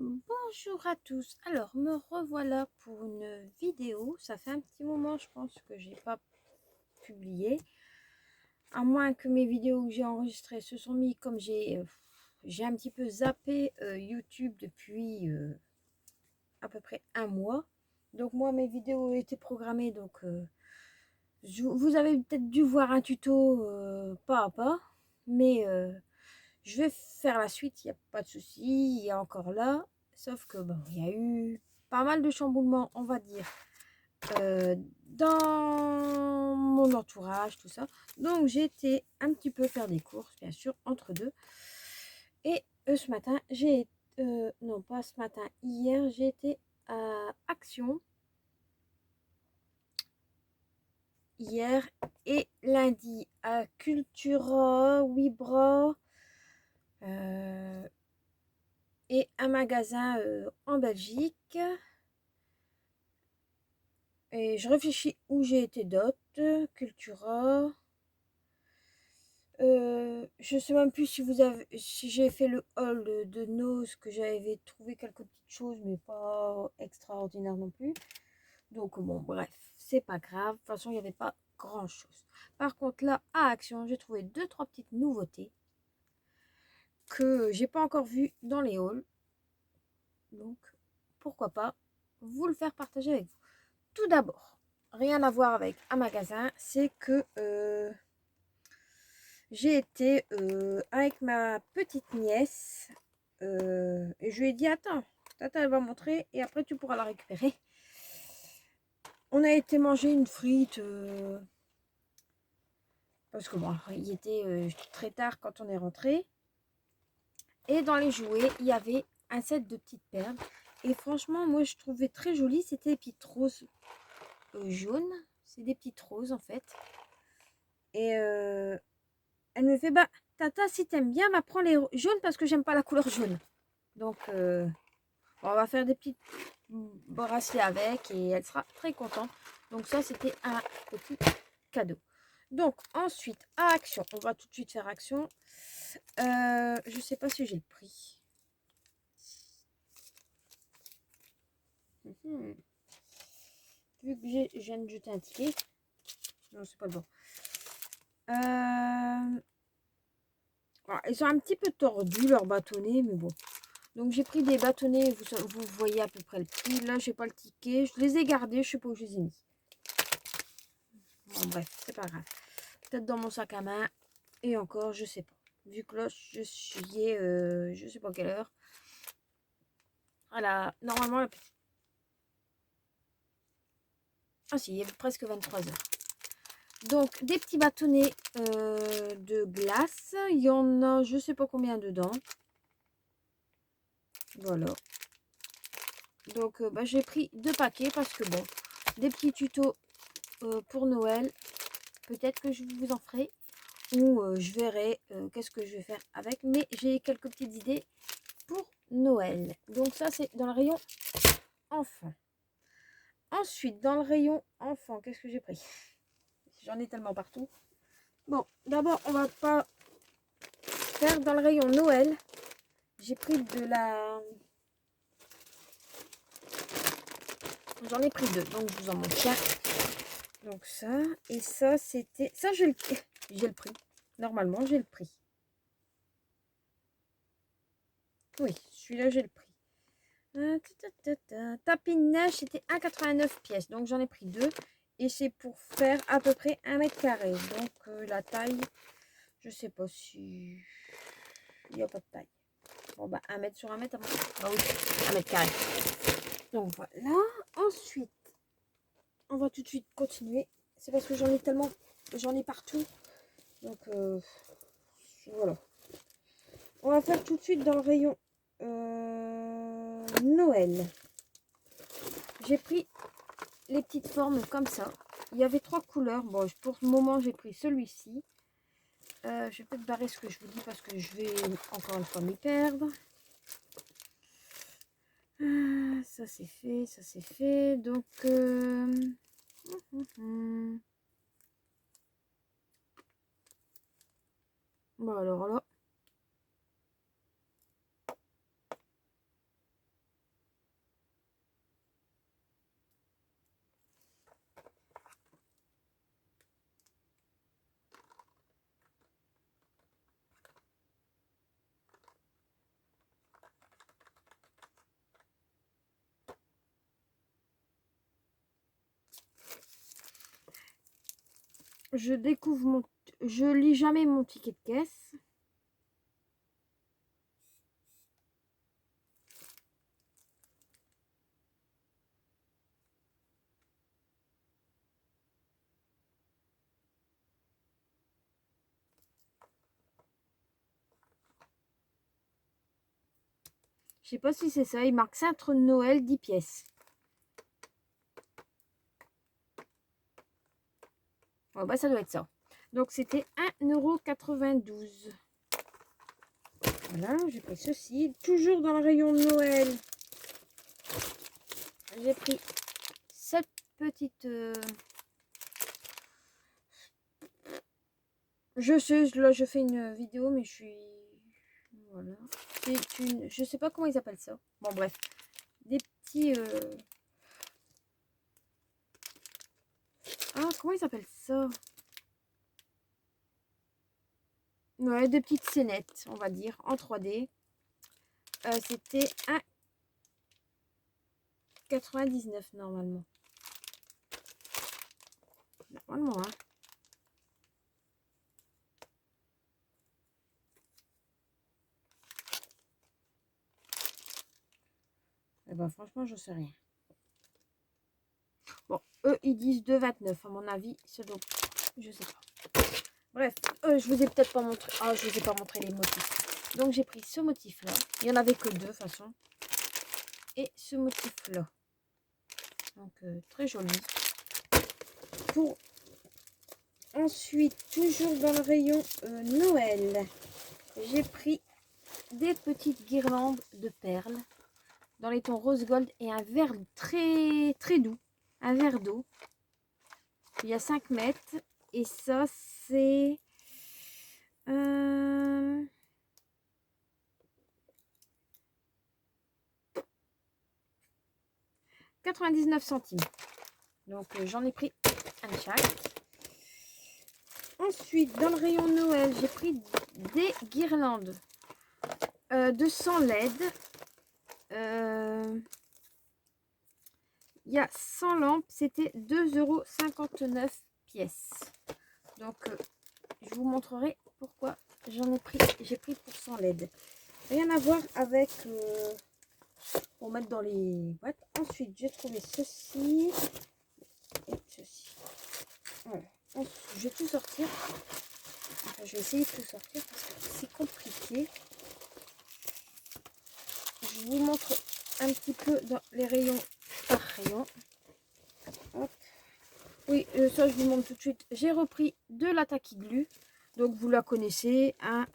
Bonjour à tous. Alors, me revoilà pour une vidéo. Ça fait un petit moment, je pense, que j'ai pas publié. À moins que mes vidéos que j'ai enregistrées se sont mis comme j'ai un petit peu zappé YouTube depuis à peu près un mois. Donc moi, mes vidéos étaient programmées. Donc vous avez peut-être dû voir un tuto pas à pas. Mais je vais faire la suite, il n'y a pas de souci, il y a encore là. Sauf que bon, il y a eu pas mal de chamboulements, on va dire, dans mon entourage, tout ça. Donc j'ai été un petit peu faire des courses, bien sûr, entre deux. Et ce matin, non pas ce matin, hier, j'ai été à Action. Hier et lundi à Cultura, Wibra. Et un magasin en Belgique. Et je réfléchis où j'ai été d'autres. Cultura. Je sais même plus si j'ai fait le haul de Nose, que j'avais trouvé quelques petites choses, mais pas extraordinaires non plus. Donc bon, bref, c'est pas grave. De toute façon, il n'y avait pas grand chose. Par contre, là, à Action, j'ai trouvé deux, trois petites nouveautés que j'ai pas encore vues dans les hauls. Donc, pourquoi pas vous le faire partager avec vous. Tout d'abord, rien à voir avec un magasin, c'est que j'ai été avec ma petite nièce et je lui ai dit attends, tata elle va montrer et après tu pourras la récupérer. On a été manger une frite parce que bon, il était très tard quand on est rentré. Et dans les jouets, il y avait un set de petites perles. Et franchement, moi je trouvais très joli, c'était des petites roses jaunes. C'est des petites roses en fait. Et elle me fait bah tata si t'aimes bien m'apprends les jaunes parce que j'aime pas la couleur jaune. Donc on va faire des petits bracelets avec et elle sera très contente. Donc ça c'était un petit cadeau. Donc ensuite à Action, on va tout de suite faire Action. Je sais pas si j'ai le prix. Vu que je viens de jeter un ticket. Non, c'est pas le bon. Ils sont un petit peu tordus leurs bâtonnets, mais bon. Donc j'ai pris des bâtonnets, vous voyez à peu près le prix. Là, j'ai pas le ticket. Je les ai gardés, je sais pas où je les ai mis. Bon, bref, c'est pas grave. Peut-être dans mon sac à main. Et encore, je sais pas. Vu que là, je suis, je sais pas quelle heure. Voilà, normalement, la petite... Ah si, il y avait presque 23 heures. Donc, des petits bâtonnets de glace. Il y en a, je sais pas combien dedans. Voilà. Donc, bah, j'ai pris 2 paquets parce que bon, des petits tutos pour Noël. Peut-être que je vous en ferai. Ou je verrai qu'est-ce que je vais faire avec. Mais j'ai quelques petites idées pour Noël. Donc ça, c'est dans le rayon enfant. Ensuite, dans le rayon enfant, qu'est-ce que j'ai pris? J'en ai tellement partout. Bon, d'abord, on va pas faire dans le rayon Noël. J'ai pris de la... J'en ai pris 2, donc je vous en montre qu'un. Donc ça, et ça, c'était... Ça, j'ai le prix. Normalement, j'ai le prix. Oui, celui-là, j'ai le prix. Tapis de neige, c'était 1,89 pièces. Donc, j'en ai pris 2. Et c'est pour faire à peu près 1 mètre carré. Donc, la taille, je sais pas si... Il n'y a pas de taille. Bon, bah, 1 mètre sur 1 mètre. Ah oui, 1 mètre carré. Donc, voilà. Ensuite, on va tout de suite continuer. C'est parce que j'en ai tellement... J'en ai partout. Donc, voilà. On va faire tout de suite dans le rayon Noël. J'ai pris les petites formes comme ça. Il y avait 3 couleurs. Bon, pour le moment, j'ai pris celui-ci. Je vais peut-être barrer ce que je vous dis parce que je vais encore une fois m'y perdre. Ça c'est fait, ça c'est fait. Donc, bon alors là. je découvre mon... Je lis jamais mon ticket de caisse. Je sais pas si c'est ça. Il marque cintre de Noël, 10 pièces. Oh, bah, ça doit être ça. Donc, c'était 1,92 €. Voilà, j'ai pris ceci. Toujours dans le rayon de Noël. J'ai pris cette petite... Je sais, là, je fais une vidéo, mais je suis... Voilà. C'est une... Je sais pas comment ils appellent ça. Bon, bref. Des petits... Ah, comment ils appellent ça? Ouais, des petites scénettes, on va dire, en 3D. C'était 1,99 normalement. Normalement, hein. Eh ben, franchement, je sais rien. Bon, eux, ils disent 2,29. À mon avis, c'est donc... Je sais pas. Bref, je vous ai peut-être pas montré... Ah, je vous ai pas montré les motifs. Donc, j'ai pris ce motif-là. Il y en avait que deux, de toute façon. Et ce motif-là. Donc, très joli. Pour... Ensuite, toujours dans le rayon Noël, j'ai pris des petites guirlandes de perles dans les tons rose gold et un vert très très doux, un verre d'eau. Il y a 5 mètres et ça c'est 99 centimes. Donc j'en ai pris un chaque. Ensuite, dans le rayon Noël, j'ai pris des guirlandes de 100 LED. Il y a 100 lampes, c'était 2,59 € pièce. Donc, je vous montrerai pourquoi j'en ai pris. J'ai pris pour 100 LED. Rien à voir avec pour mettre dans les boîtes. Ensuite, j'ai trouvé ceci et ceci. Voilà. Ensuite, je vais tout sortir. Enfin, je vais essayer de tout sortir parce que c'est compliqué. Je vous montre un petit peu dans les rayons par rayon. Hop. Oui, ça je vous montre tout de suite. J'ai repris de la Tacky Glue. Donc vous la connaissez. Hein.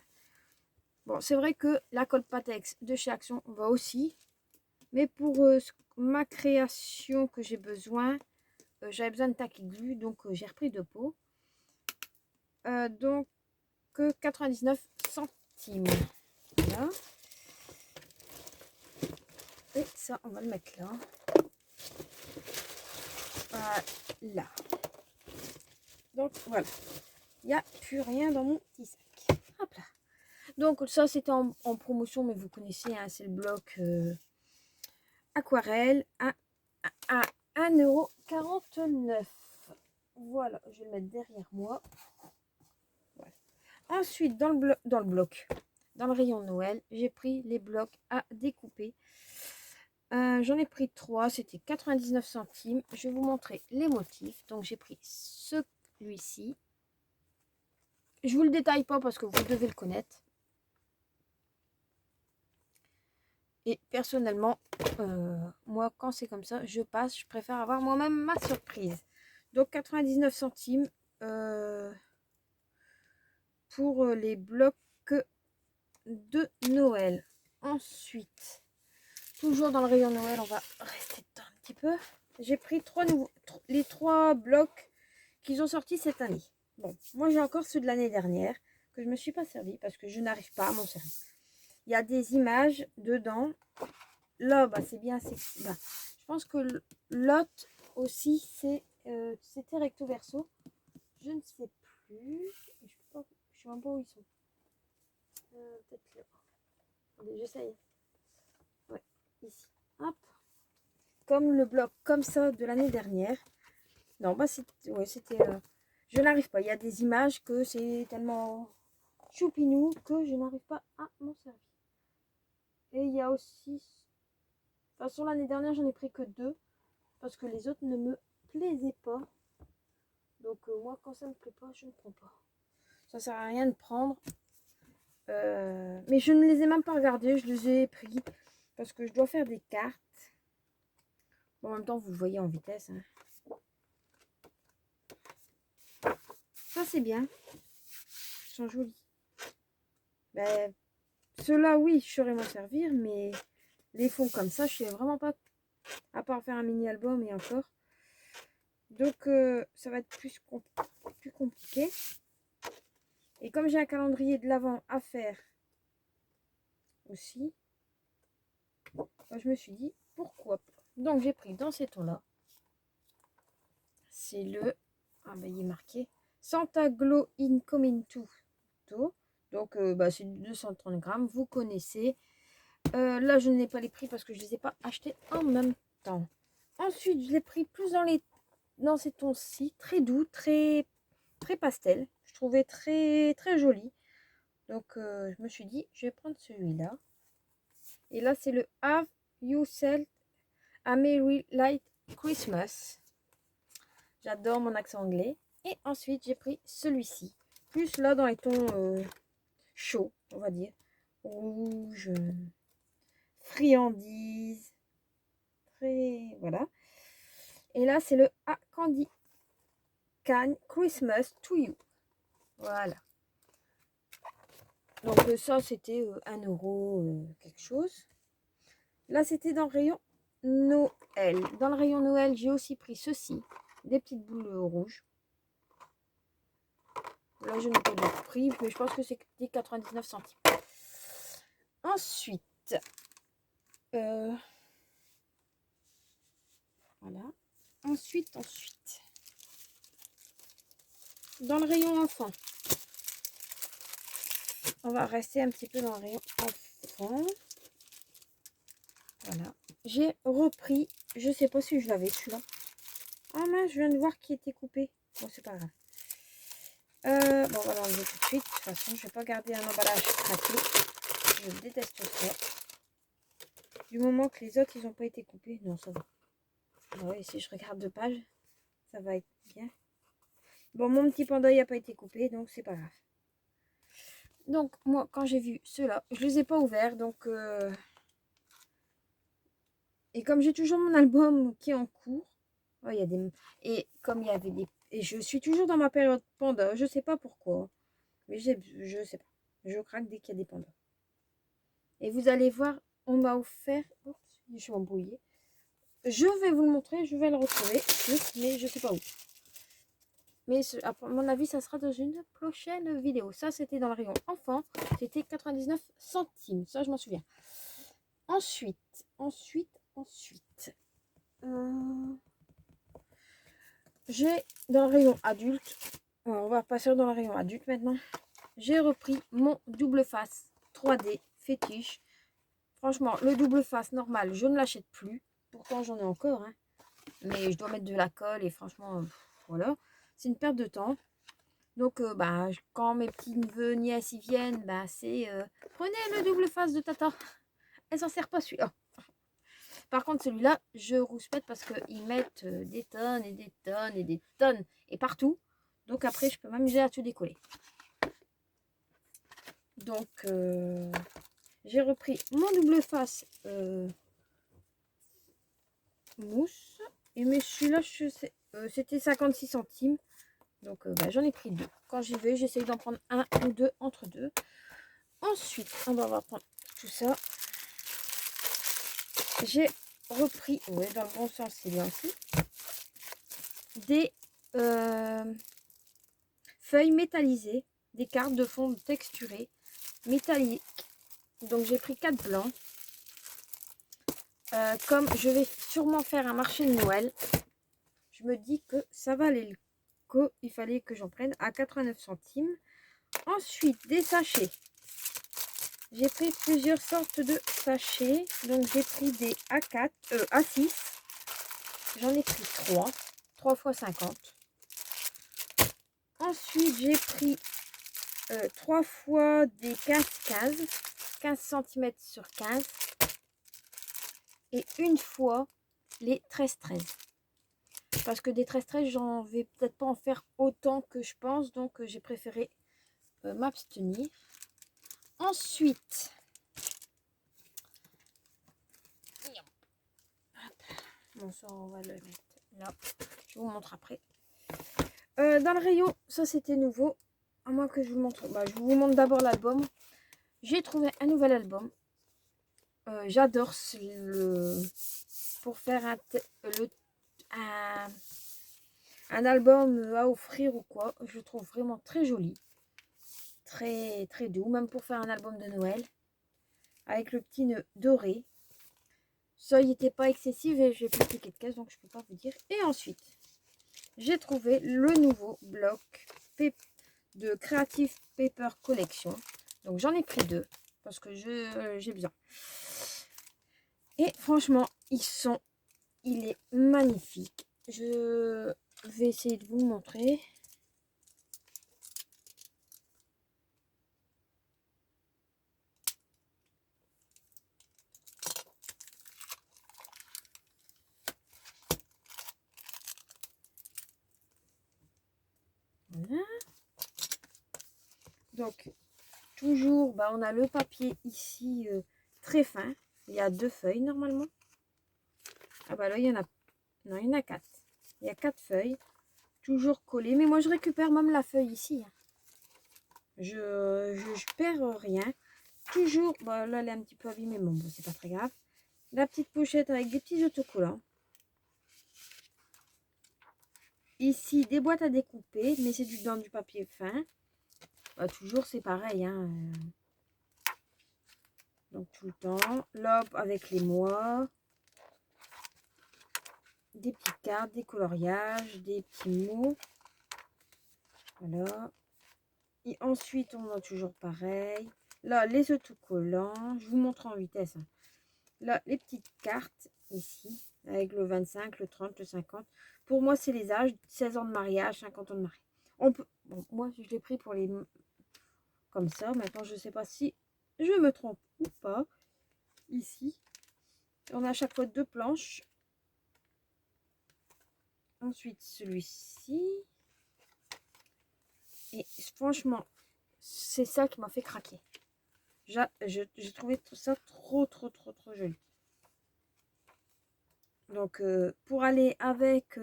Bon, c'est vrai que la colle Patex de chez Action va aussi. Mais pour ma création que j'ai besoin, j'avais besoin de Tacky Glue. Donc j'ai repris deux pots. Donc 99 centimes. Voilà. Et ça, on va le mettre là. Voilà. Donc voilà. Il n'y a plus rien dans mon petit sac. Hop là. Donc ça c'était en promotion, mais vous connaissez, hein, c'est le bloc aquarelle à 1,49 €. Voilà, je vais le mettre derrière moi. Voilà. Ensuite, dans le bloc, dans le rayon Noël, j'ai pris les blocs à découper. J'en ai pris 3, c'était 99 centimes. Je vais vous montrer les motifs. Donc j'ai pris celui-ci. Je vous le détaille pas parce que vous devez le connaître. Et personnellement, moi, quand c'est comme ça, je passe. Je préfère avoir moi-même ma surprise. Donc, 99 centimes pour les blocs de Noël. Ensuite, toujours dans le rayon Noël, on va rester dedans un petit peu. J'ai pris les 3 blocs qu'ils ont sortis cette année. Bon, moi, j'ai encore ceux de l'année dernière que je ne me suis pas servi parce que je n'arrive pas à m'en servir. Il y a des images dedans. Là, bah, c'est bien. Bah, je pense que l'autre aussi, c'était recto verso. Je ne sais plus. Je ne sais même pas où ils sont. Peut-être là. Attendez, j'essaye. Ouais, ici. Hop. Comme le bloc comme ça de l'année dernière. Non, bah c'était Je n'arrive pas. Il y a des images que c'est tellement choupinou que je n'arrive pas à m'en servir. Et il y a aussi... De toute façon, l'année dernière, j'en ai pris que 2. Parce que les autres ne me plaisaient pas. Donc moi, quand ça ne me plaît pas, je ne prends pas. Ça sert à rien de prendre. Mais je ne les ai même pas regardés. Je les ai pris. Parce que je dois faire des cartes. Bon, en même temps, vous le voyez en vitesse. Hein. Ça, c'est bien. Ils sont jolis. Ben, ceux-là, oui, je saurais m'en servir. Mais les fonds comme ça, je sais vraiment pas. À part faire un mini-album et encore. Donc, ça va être plus compliqué. Et comme j'ai un calendrier de l'Avent à faire aussi, je me suis dit, pourquoi pas. Donc, j'ai pris dans ces tons-là. C'est le... Ah, ben, il est marqué. Santa Glow Incoming To. Donc, c'est 230 grammes. Vous connaissez. Là, je n'ai pas les prix parce que je ne les ai pas achetés en même temps. Ensuite, je l'ai pris plus dans ces tons-ci. Très doux, très pastel. Je trouvais très, très joli. Donc, je me suis dit, je vais prendre celui-là. Et là, c'est le Have Yourself a Merry Light Christmas. J'adore mon accent anglais. Et ensuite, j'ai pris celui-ci. Plus là, dans les tons chauds, on va dire. Rouge, friandise. Très... Voilà. Et là, c'est le A Candy Can Christmas to You. Voilà. Donc ça, c'était 1 euro quelque chose. Là, c'était dans le rayon Noël. Dans le rayon Noël, j'ai aussi pris ceci. Des petites boules rouges. Là, je n'ai pas de prix, mais je pense que c'était 99 centimes. Ensuite, voilà. Ensuite, dans le rayon enfant. On va rester un petit peu dans le rayon enfant. Voilà. J'ai repris, je sais pas si je l'avais celui-là. Ah mince, je viens de voir qu'il était coupé. Bon, c'est pas grave. Bon, on va l'enlever tout de suite. De toute façon, je vais pas garder un emballage craqué. Je déteste ça. Du moment que les autres, ils n'ont pas été coupés. Non, ça va. Ouais, si je regarde 2 pages, ça va être bien. Bon, mon petit panda, il n'a pas été coupé, donc c'est pas grave. Donc, moi, quand j'ai vu ceux-là, je les ai pas ouverts, donc... Et comme j'ai toujours mon album qui est en cours, oh, il y a des... Et comme il y avait des... Et je suis toujours dans ma période panda, je sais pas pourquoi. Mais je sais pas. Je craque dès qu'il y a des pandas. Et vous allez voir, on m'a offert... Oups, je suis embrouillée. Je vais vous le montrer, je vais le retrouver. Mais je sais pas où. Mais à mon avis, ça sera dans une prochaine vidéo. Ça, c'était dans le rayon enfant. C'était 99 centimes. Ça, je m'en souviens. Ensuite. J'ai dans le rayon adulte. On va passer dans le rayon adulte maintenant. J'ai repris mon double face 3D fétiche. Franchement, le double face normal, je ne l'achète plus. Pourtant, j'en ai encore. Hein. Mais je dois mettre de la colle et franchement, voilà. C'est une perte de temps. Donc, quand mes petits neveux, nièces y viennent, c'est prenez le double face de Tata. Elle s'en sert pas celui-là. Par contre, celui-là, je rouspète parce qu'ils mettent des tonnes et des tonnes et des tonnes et partout. Donc après, je peux m'amuser à tout décoller. Donc, j'ai repris mon double face mousse. Et mais celui-là, c'était 56 centimes. Donc, j'en ai pris 2. Quand j'y vais, j'essaye d'en prendre 1 ou 2 entre deux. Ensuite, on va prendre tout ça. J'ai repris, oui, dans le bon sens, c'est bien aussi, des feuilles métallisées, des cartes de fond texturées, métalliques. Donc, j'ai pris 4 blancs. Comme je vais sûrement faire un marché de Noël, je me dis que ça valait le coup. Il fallait que j'en prenne à 89 centimes. Ensuite, des sachets. J'ai pris plusieurs sortes de sachets. Donc, j'ai pris des A4, A6. J'en ai pris 3 x 50. Ensuite, j'ai pris 3 fois des 15 cm sur 15 et une fois les 13 parce que des 13 j'en vais peut-être pas en faire autant que je pense, donc j'ai préféré m'abstenir. Ensuite, bon ça on va le mettre là, je vous montre après. Dans le rayon, ça c'était nouveau, à moins que je vous montre, je vous montre d'abord l'album. J'ai trouvé un nouvel album. J'adore pour faire un album à offrir ou quoi. Je le trouve vraiment très joli, très très doux, même pour faire un album de Noël avec le petit nœud doré. Ça il n'était pas excessif et j'ai plus de ticket de caisse, donc je peux pas vous dire. Et ensuite j'ai trouvé le nouveau bloc de Creative Paper Collection. Donc j'en ai pris 2 parce que j'ai besoin. Et franchement, il est magnifique. Je vais essayer de vous montrer. Voilà. Donc, toujours, on a le papier ici très fin. Il y a 2 feuilles normalement. Ah bah là, il y en a... Non, il y en a 4. Il y a 4 feuilles. Toujours collées. Mais moi, je récupère même la feuille ici. Je perds rien. Toujours... là, elle est un petit peu abîmée. Bon, c'est pas très grave. La petite pochette avec des petits autocollants. Ici, des boîtes à découper. Mais c'est dans du papier fin. Toujours, c'est pareil. Donc, tout le temps. Là, avec les mois. Des petites cartes, des coloriages, des petits mots. Voilà. Et ensuite, on a toujours pareil. Là, les autocollants. Je vous montre en vitesse. Là, les petites cartes ici. Avec le 25, le 30, le 50. Pour moi, c'est les âges. 16 ans de mariage, 50 ans de mariage. On peut... Bon, moi, je l'ai pris pour les... Comme ça. Maintenant, je ne sais pas si je me trompe ou pas. Ici. On a à chaque fois 2 planches. Ensuite, celui-ci. Et franchement, c'est ça qui m'a fait craquer. J'ai trouvé tout ça trop joli. Donc, pour aller avec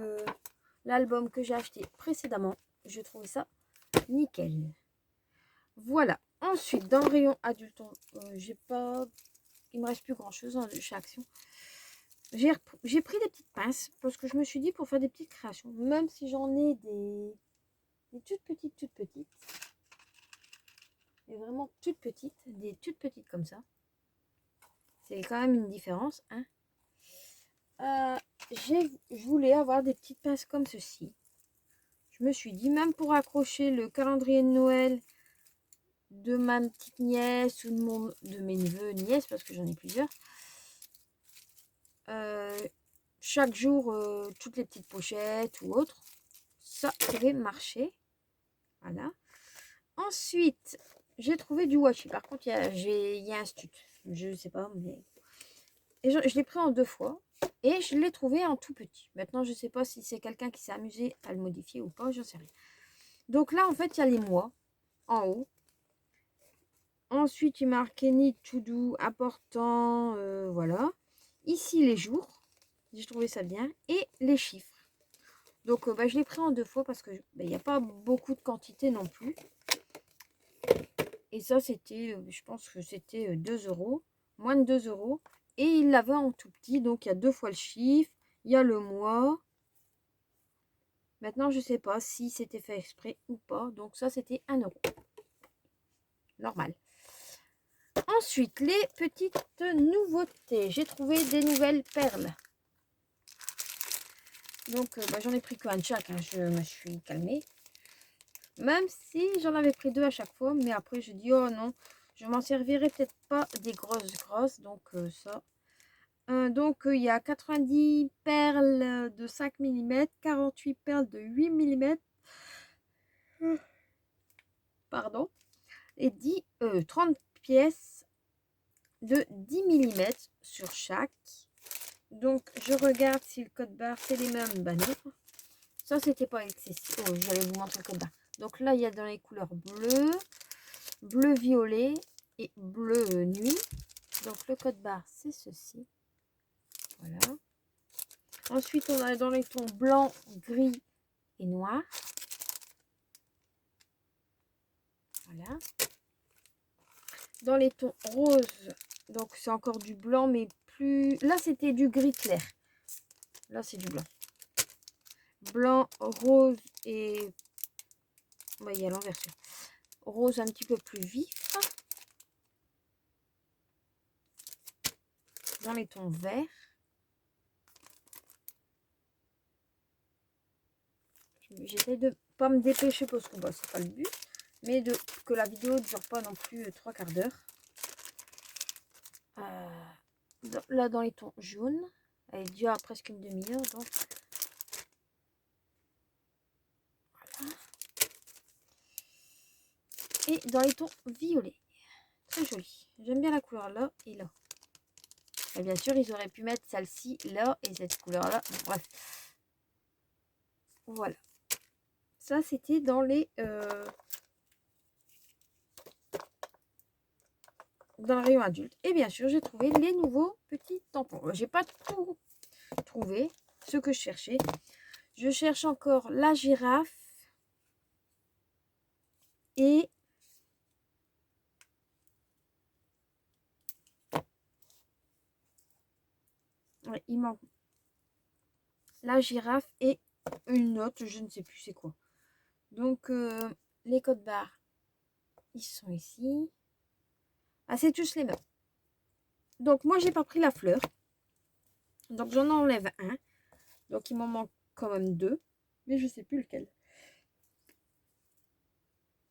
l'album que j'ai acheté précédemment, je trouvais ça nickel. Voilà. Ensuite, dans le rayon adulte, j'ai pas... Il me reste plus grand chose chez Action. J'ai pris des petites pinces parce que je me suis dit pour faire des petites créations, même si j'en ai des toutes petites. Et vraiment toutes petites, des toutes petites comme ça. C'est quand même une différence, hein. Je voulais avoir des petites pinces comme ceci. Je me suis dit, même pour accrocher le calendrier de Noël de ma petite nièce ou de mes neveux, nièces, parce que j'en ai plusieurs. Chaque jour, toutes les petites pochettes ou autres. Ça pouvait marcher. Voilà. Ensuite, j'ai trouvé du washi. Par contre, il y a un stut. Je ne sais pas, mais... Et je l'ai pris en 2 fois. Et je l'ai trouvé en tout petit. Maintenant, je ne sais pas si c'est quelqu'un qui s'est amusé à le modifier ou pas. Je ne sais rien. Donc là, en fait, il y a les mois en haut. Ensuite, il marque Need to do, important. Voilà. Ici, les jours. J'ai trouvé ça bien. Et les chiffres. Donc, je l'ai pris en 2 fois parce que il n'y a pas beaucoup de quantité non plus. Et ça, c'était, je pense que c'était 2 €. Moins de 2 €. Et il l'avait en tout petit. Donc, il y a 2 fois le chiffre. Il y a le mois. Maintenant, je ne sais pas si c'était fait exprès ou pas. Donc, ça, c'était 1 €. Normal. Ensuite, les petites nouveautés. J'ai trouvé des nouvelles perles. Donc, j'en ai pris qu'un de chaque. Je me suis calmée. Même si j'en avais pris 2 à chaque fois. Mais après, je dis, oh non, je m'en servirai peut-être pas des grosses. Donc, ça. Donc, il y a 90 perles de 5 mm, 48 perles de 8 mm. Pardon. Et 30 pièces de 10 mm sur chaque. Donc, je regarde si le code barre, c'est les mêmes. Bah non. Ça, c'était pas excessif. Oh, j'allais vous montrer le code barre. Donc là, il y a dans les couleurs bleu, bleu violet et bleu nuit. Donc, le code barre, c'est ceci. Voilà. Ensuite, on a dans les tons blanc, gris et noir. Voilà. Dans les tons rose, donc c'est encore du blanc, mais plus... Là, c'était du gris clair. Là, c'est du blanc. Blanc, rose et... On va y aller en version. Rose un petit peu plus vif. Dans les tons verts. J'essaie de pas me dépêcher parce que bah, c'est pas le but. Mais que la vidéo ne dure pas non plus 3/4 d'heure. Là, dans les tons jaunes. Elle est déjà à presque une demi-heure. Donc, voilà. Et dans les tons violets. Très joli. J'aime bien la couleur là et là. Et bien sûr, ils auraient pu mettre celle-ci là et cette couleur là. Bon, bref. Voilà. Ça, c'était dans les... dans le rayon adulte. Et bien sûr, j'ai trouvé les nouveaux petits tampons. J'ai pas tout trouvé, ce que je cherchais. Je cherche encore la girafe. Et... ouais, il manque la girafe et une autre, je ne sais plus c'est quoi. Donc, les codes barres, ils sont ici. Ah, c'est tous les mêmes. Donc, moi, j'ai pas pris la fleur. Donc, j'en enlève un. Donc, il m'en manque quand même 2. Mais je sais plus lequel.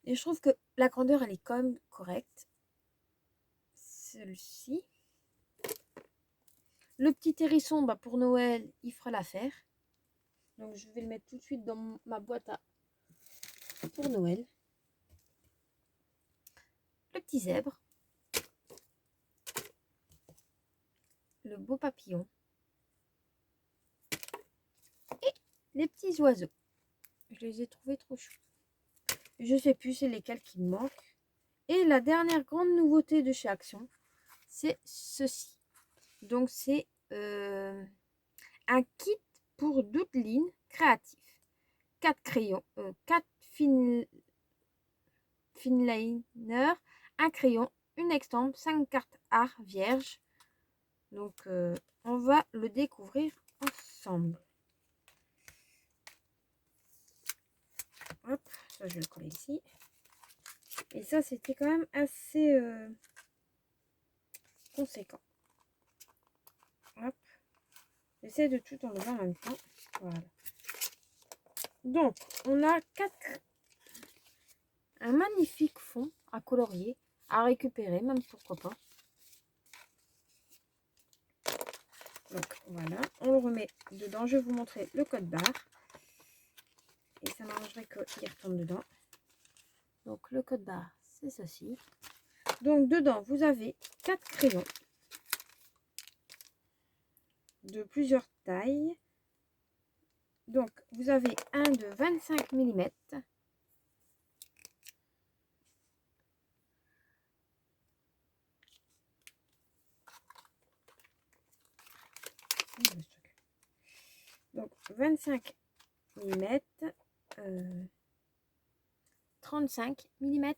Et je trouve que la grandeur, elle est quand même correcte. Celui-ci. Le petit hérisson, bah, pour Noël, il fera l'affaire. Donc, je vais le mettre tout de suite dans ma boîte à pour Noël. Le petit zèbre. Le beau papillon. Et les petits oiseaux. Je les ai trouvés trop chou. Je sais plus c'est lesquels qui me manquent. Et la dernière grande nouveauté de chez Action, c'est ceci. Donc, c'est un kit pour doodling créatif. 4 crayons, 4 finliners, un crayon, une estampe, 5 cartes art vierge. Donc, on va le découvrir ensemble. Hop, ça je vais le coller ici. Et ça, c'était quand même assez conséquent. Hop. J'essaie de tout enlever en même temps. Voilà. Donc, on a un magnifique fond à colorier, à récupérer, même pourquoi pas. Donc, voilà. On le remet dedans. Je vais vous montrer le code barre. Et ça m'arrangerait qu'il retombe dedans. Donc, le code barre, c'est ceci. Donc, dedans, vous avez 4 crayons de plusieurs tailles. Donc, vous avez un de 25 mm. Donc, 25 mm. 35 mm.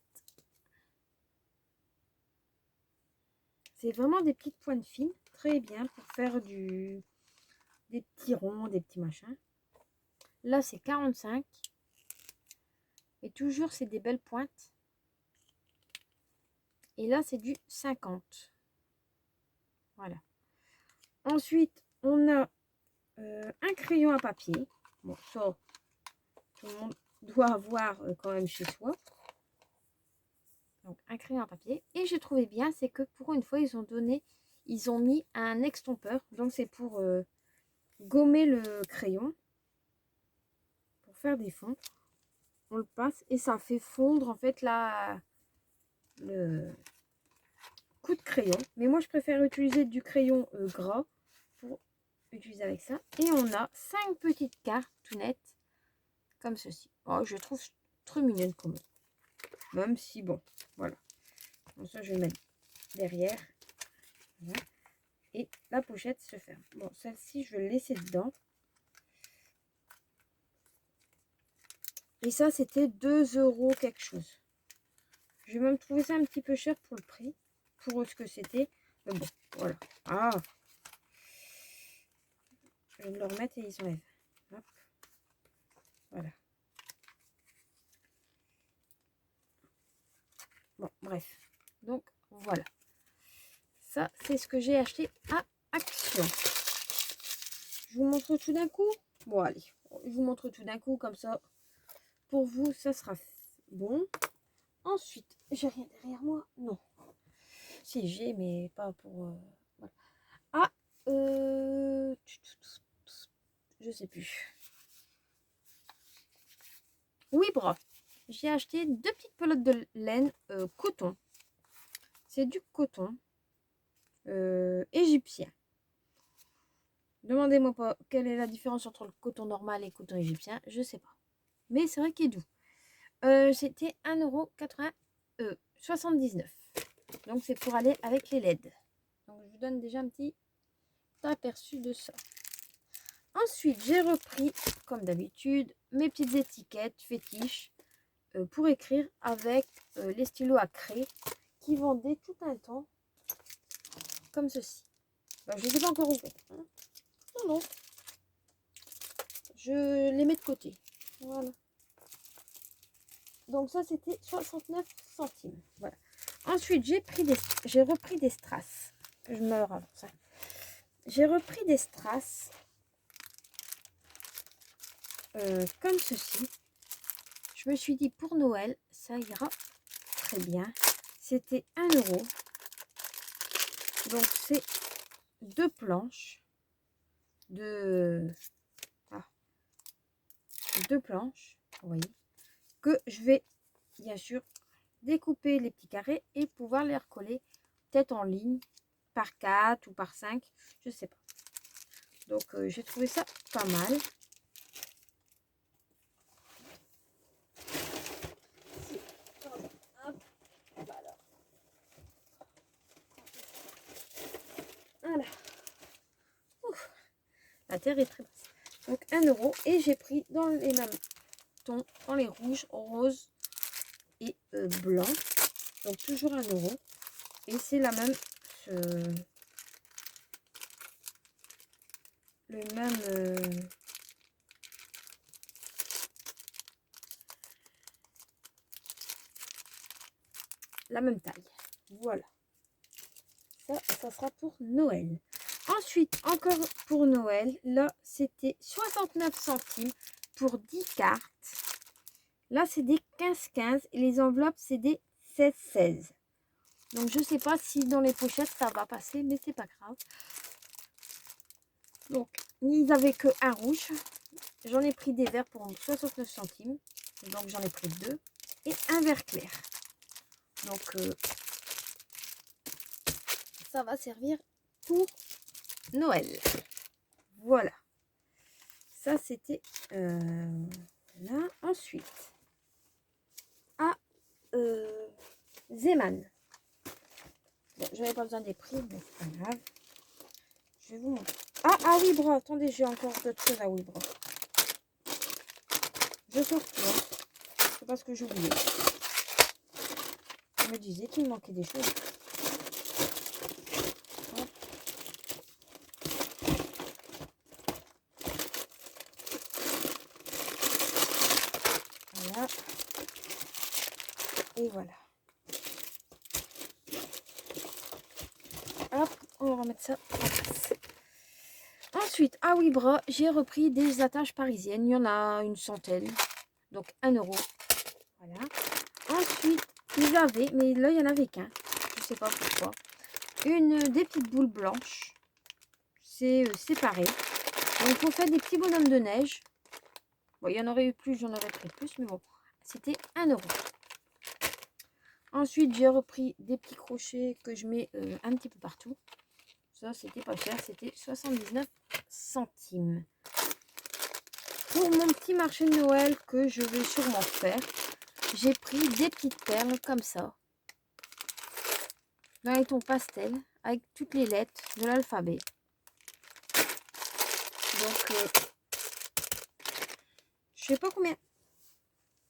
C'est vraiment des petites pointes fines. Très bien pour faire des petits ronds, des petits machins. Là, c'est 45. Et toujours, c'est des belles pointes. Et là, c'est du 50. Voilà. Ensuite, on a un crayon à papier. Bon, ça, tout le monde doit avoir quand même chez soi. Donc, un crayon à papier. Et j'ai trouvé bien, c'est que pour une fois, ils ont mis un extompeur. Donc, c'est pour gommer le crayon. Pour faire des fonds. on le passe et ça fait fondre en fait le coup de crayon. Mais moi je préfère utiliser du crayon gras pour utiliser avec ça. Et on a 5 petites cartes tout nettes comme ceci. Oh, je trouve trop mignonne comme même si bon, voilà. Donc ça je vais le mettre derrière. Voilà. Et la pochette se ferme. Bon, celle-ci je vais le laisser dedans. Et ça, c'était 2 € quelque chose. J'ai même trouvé ça un petit peu cher pour le prix. Pour ce que c'était. Mais bon, voilà. Ah, je vais me le remettre et ils s'enlèvent. Hop. Voilà. Bon, bref. Donc, voilà. Ça, c'est ce que j'ai acheté à Action. Je vous montre tout d'un coup. Bon, allez. Je vous montre tout d'un coup, comme ça. Pour vous, ça sera bon. Ensuite, j'ai rien derrière moi. Non. Si, j'ai, mais pas pour... voilà. Ah, je sais plus. Oui, bref. J'ai acheté 2 petites pelotes de laine coton. C'est du coton égyptien. Demandez-moi pas quelle est la différence entre le coton normal et le coton égyptien. Je sais pas. Mais c'est vrai qu'il est doux. C'était 1,79 €. Donc c'est pour aller avec les LED. Donc je vous donne déjà un petit aperçu de ça. Ensuite, j'ai repris, comme d'habitude, mes petites étiquettes fétiches pour écrire avec les stylos à craie qui vendaient tout un temps comme ceci. Ben, je ne les ai pas encore ouverts. Hein. Non, non. Je les mets de côté. Voilà. Donc ça, c'était 69 centimes. Voilà. Ensuite, j'ai repris des strass. Je me le rallonge. J'ai repris des strass comme ceci. Je me suis dit pour Noël, ça ira très bien. C'était 1 €. Donc c'est 2 planches de 2 planches, vous voyez, que je vais bien sûr découper les petits carrés et pouvoir les recoller peut-être en ligne par 4 ou par 5, je sais pas. Donc j'ai trouvé ça pas mal. Voilà. Ouf. La terre est très basse. Donc 1 € et j'ai pris dans les mêmes tons, dans les rouges, roses et blancs. Donc toujours 1 €. Et c'est la même, le même la même taille. Voilà. Ça sera pour Noël. Ensuite, encore pour Noël, là, c'était 69 centimes pour 10 cartes. Là, c'est des 15-15 et les enveloppes, c'est des 16-16. Donc, je sais pas si dans les pochettes, ça va passer, mais c'est pas grave. Donc, ils n'avaient que un rouge. J'en ai pris des verts pour 69 centimes. Donc, j'en ai pris 2. Et un vert clair. Donc, ça va servir pour Noël. Voilà. Ça, c'était là. Ensuite, à Zeman. Bon, j'avais pas besoin des prix, mais c'est pas grave. Je vais vous montrer. Ah oui, bro. Attendez, j'ai encore d'autres choses à oui, bro. Je sors tout. C'est parce que j'ai oublié. Je me disais qu'il me manquait des choses. Voilà. Et voilà. Hop, on va remettre ça en place. Ensuite, à Wibra, j'ai repris des attaches parisiennes. Il y en a une centaine. Donc 1 €. Voilà. Ensuite, ils avaient, mais là, il n'y en avait qu'un. Je ne sais pas pourquoi. Des petites boules blanches. C'est séparé. Donc, pour faire des petits bonhommes de neige. Bon, il y en aurait eu plus, j'en aurais pris plus. Mais bon, c'était 1 euro. Ensuite, j'ai repris des petits crochets que je mets un petit peu partout. Ça, c'était pas cher, c'était 79 centimes. Pour mon petit marché de Noël que je vais sûrement faire, j'ai pris des petites perles comme ça, dans les tons pastel, avec toutes les lettres de l'alphabet. Donc, je sais pas combien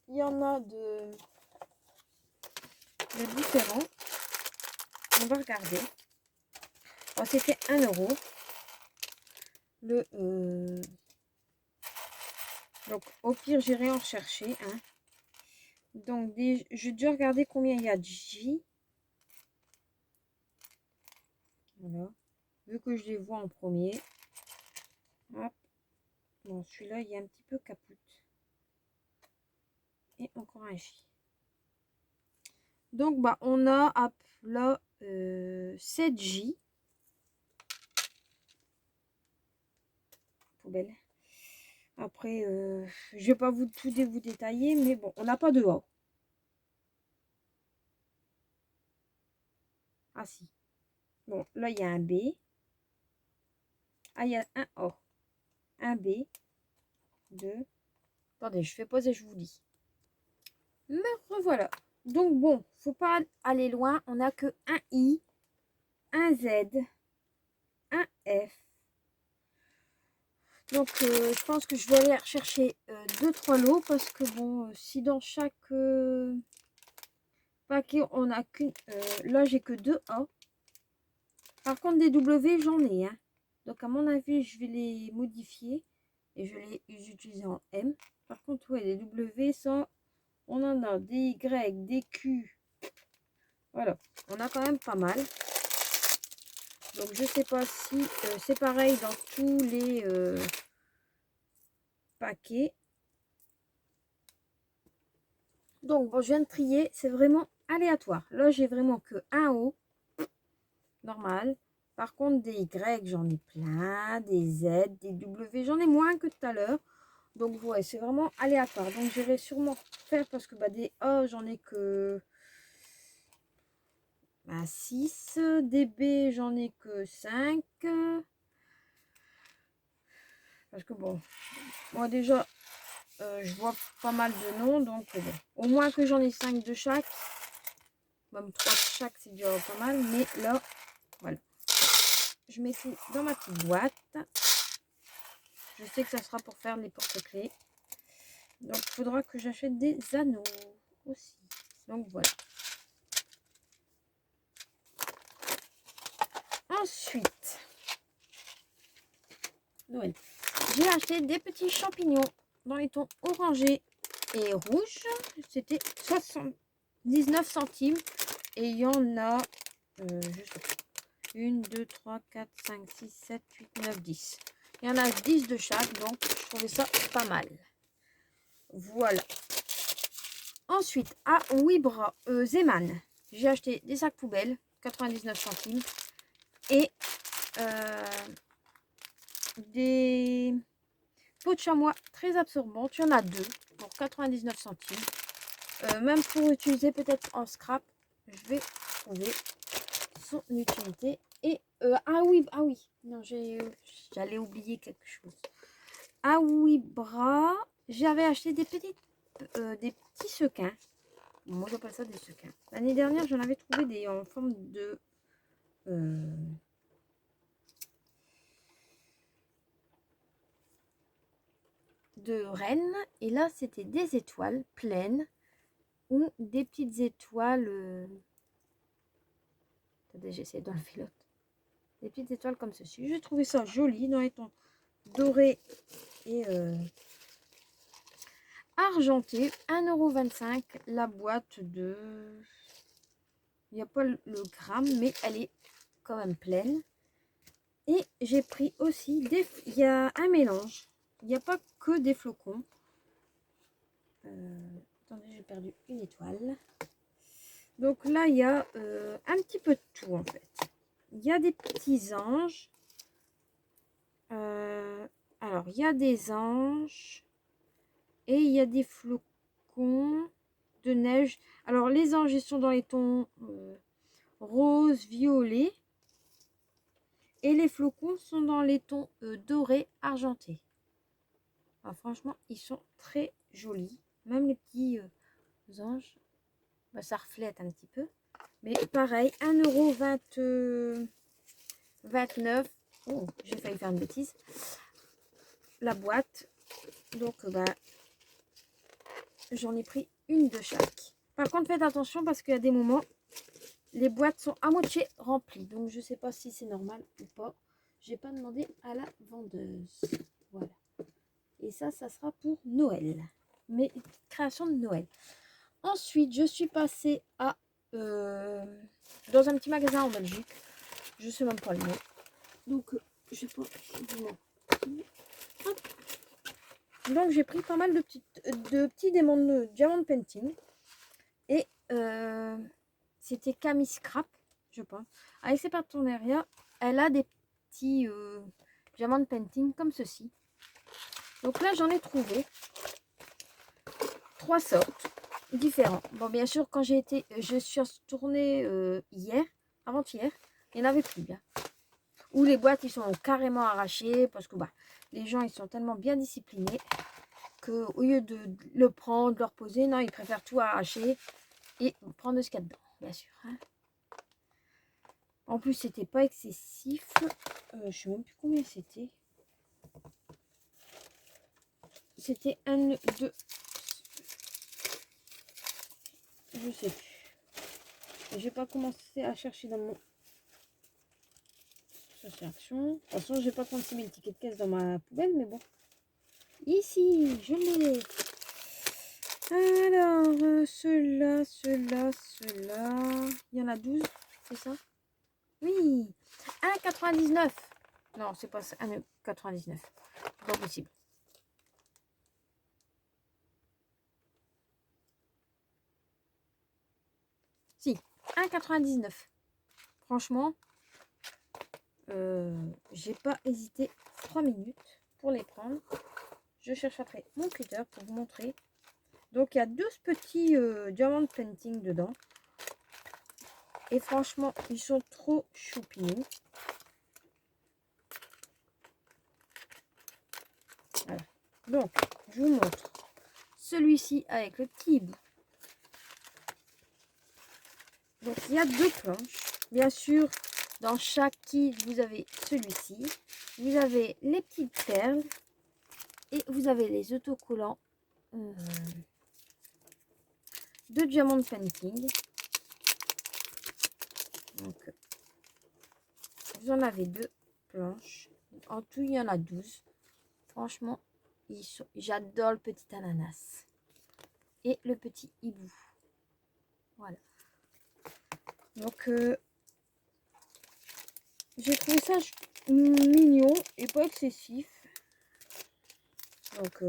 il y en a de différents. On va regarder. Oh, c'était 1 euro. Donc, au pire, j'irai en chercher un. Donc, je dois regarder combien il y a de J. Voilà. Vu que je les vois en premier. Hop. Bon, celui-là, il y a un petit peu capote. Et encore un J. Donc, bah, on a là 7 J. Poubelle. Après, je vais pas vous détailler, mais bon, on n'a pas de A. Ah si. Bon, là, il y a un B. Ah, il y a un A. Un B. 2. Attendez, je fais pause et je vous dis. Me revoilà. Donc bon, faut pas aller loin. On n'a que un I, un Z, un F. Donc je pense que je vais aller rechercher 2-3 lots parce que bon, si dans chaque paquet on a qu'une, là j'ai que 2 A. Par contre des W j'en ai, hein. Donc à mon avis je vais les modifier et je vais les utiliser en M. Par contre ouais, les W ça, on en a des Y, des Q. Voilà, on a quand même pas mal. Donc je sais pas si c'est pareil dans tous les paquets. Donc bon, je viens de trier, c'est vraiment aléatoire. Là j'ai vraiment que un O, normal. Par contre des Y j'en ai plein, des Z, des W, j'en ai moins que tout à l'heure. Donc ouais, c'est vraiment aléatoire. Donc je vais sûrement faire parce que bah, des A j'en ai que 6, des B j'en ai que 5. Parce que bon, moi déjà je vois pas mal de noms, donc bon, au moins que j'en ai 5 de chaque, même 3 de chaque, c'est déjà pas mal, mais là, voilà. Je mets tout dans ma petite boîte. Je sais que ça sera pour faire les porte-clés. Donc, il faudra que j'achète des anneaux aussi. Donc, voilà. Ensuite, Noël. J'ai acheté des petits champignons dans les tons orangés et rouges. C'était 79 centimes. Et il y en a, je sais pas, 1, 2, 3, 4, 5, 6, 7, 8, 9, 10. Il y en a 10 de chaque, donc je trouvais ça pas mal. Voilà. Ensuite, à Wibra, Zeman, j'ai acheté des sacs poubelles, 99 centimes. Et des pots de chamois très absorbantes. Il y en a 2 pour 99 centimes. Même pour utiliser peut-être en scrap, je vais trouver son utilité. Et ah oui, non, j'allais oublier quelque chose. À Wibra, j'avais acheté des petits sequins. Moi j'appelle ça des sequins. L'année dernière, j'en avais trouvé des en forme de reine. Et là, c'était des étoiles pleines ou des petites étoiles. Attendez, j'essaie d'enlever l'autre. Des petites étoiles comme ceci. J'ai trouvé ça joli dans les tons dorés et argenté. 1,25 € la boîte de... Il n'y a pas le gramme, mais elle est quand même pleine. Et j'ai pris aussi des... Il y a un mélange. Il n'y a pas que des flocons. Attendez, j'ai perdu une étoile. Donc là, il y a un petit peu de tout en fait. Il y a des petits anges. Alors, il y a des anges. Et il y a des flocons. flocons de neige. Alors, les anges, ils sont dans les tons rose, violet. Et les flocons sont dans les tons dorés, argentés. Alors, franchement, ils sont très jolis. Même les petits anges, bah, ça reflète un petit peu. Mais pareil, 1,29 €. Oh, j'ai failli faire une bêtise. La boîte. Donc, bah, j'en ai pris une de chaque. Par contre, faites attention parce qu'il y a des moments, les boîtes sont à moitié remplies. Donc, je ne sais pas si c'est normal ou pas. J'ai pas demandé à la vendeuse. Voilà. Et ça sera pour Noël. Mes créations de Noël. Ensuite, je suis passée à dans un petit magasin en Belgique. Je sais même pas le nom. Donc, je sais pas. Donc, j'ai pris pas mal de petits diamond painting. Et c'était Camille Scrap, je pense. Avec ses partenariats, elle a des petits diamond painting comme ceci. Donc là, j'en ai trouvé 3 sortes différents. Bon, bien sûr, quand je suis retournée hier, avant-hier, il n'y en avait plus bien. Ou les boîtes, ils sont carrément arrachées parce que bah, les gens, ils sont tellement bien disciplinés que au lieu de le prendre, de le reposer, non, ils préfèrent tout arracher et prendre ce qu'il y a dedans, bien sûr. Hein. En plus, c'était pas excessif. Je sais même plus combien c'était. C'était 1, 2. Je sais plus. J'ai pas commencé à chercher dans mon association. De toute façon, j'ai pas 36 000 tickets de caisse dans ma poubelle, mais bon. Ici, je l'ai. Alors, ceux-là. Il y en a 12, c'est ça? Oui. 1,99. Non, c'est pas 1,99. C'est pas possible. Si, 1,99. Franchement, j'ai pas hésité 3 minutes pour les prendre. Je cherche après mon cutter pour vous montrer. Donc, il y a 12 petits diamond painting dedans. Et franchement, ils sont trop choupinous. Voilà. Donc, je vous montre celui-ci avec le petit hibou. Donc, il y a 2 planches. Bien sûr, dans chaque kit, vous avez celui-ci. Vous avez les petites perles. Et vous avez les autocollants de diamond painting. Donc, vous en avez 2 planches. En tout, il y en a 12. Franchement, j'adore le petit ananas. Et le petit hibou. Voilà. Donc, j'ai trouvé ça mignon et pas excessif. Donc,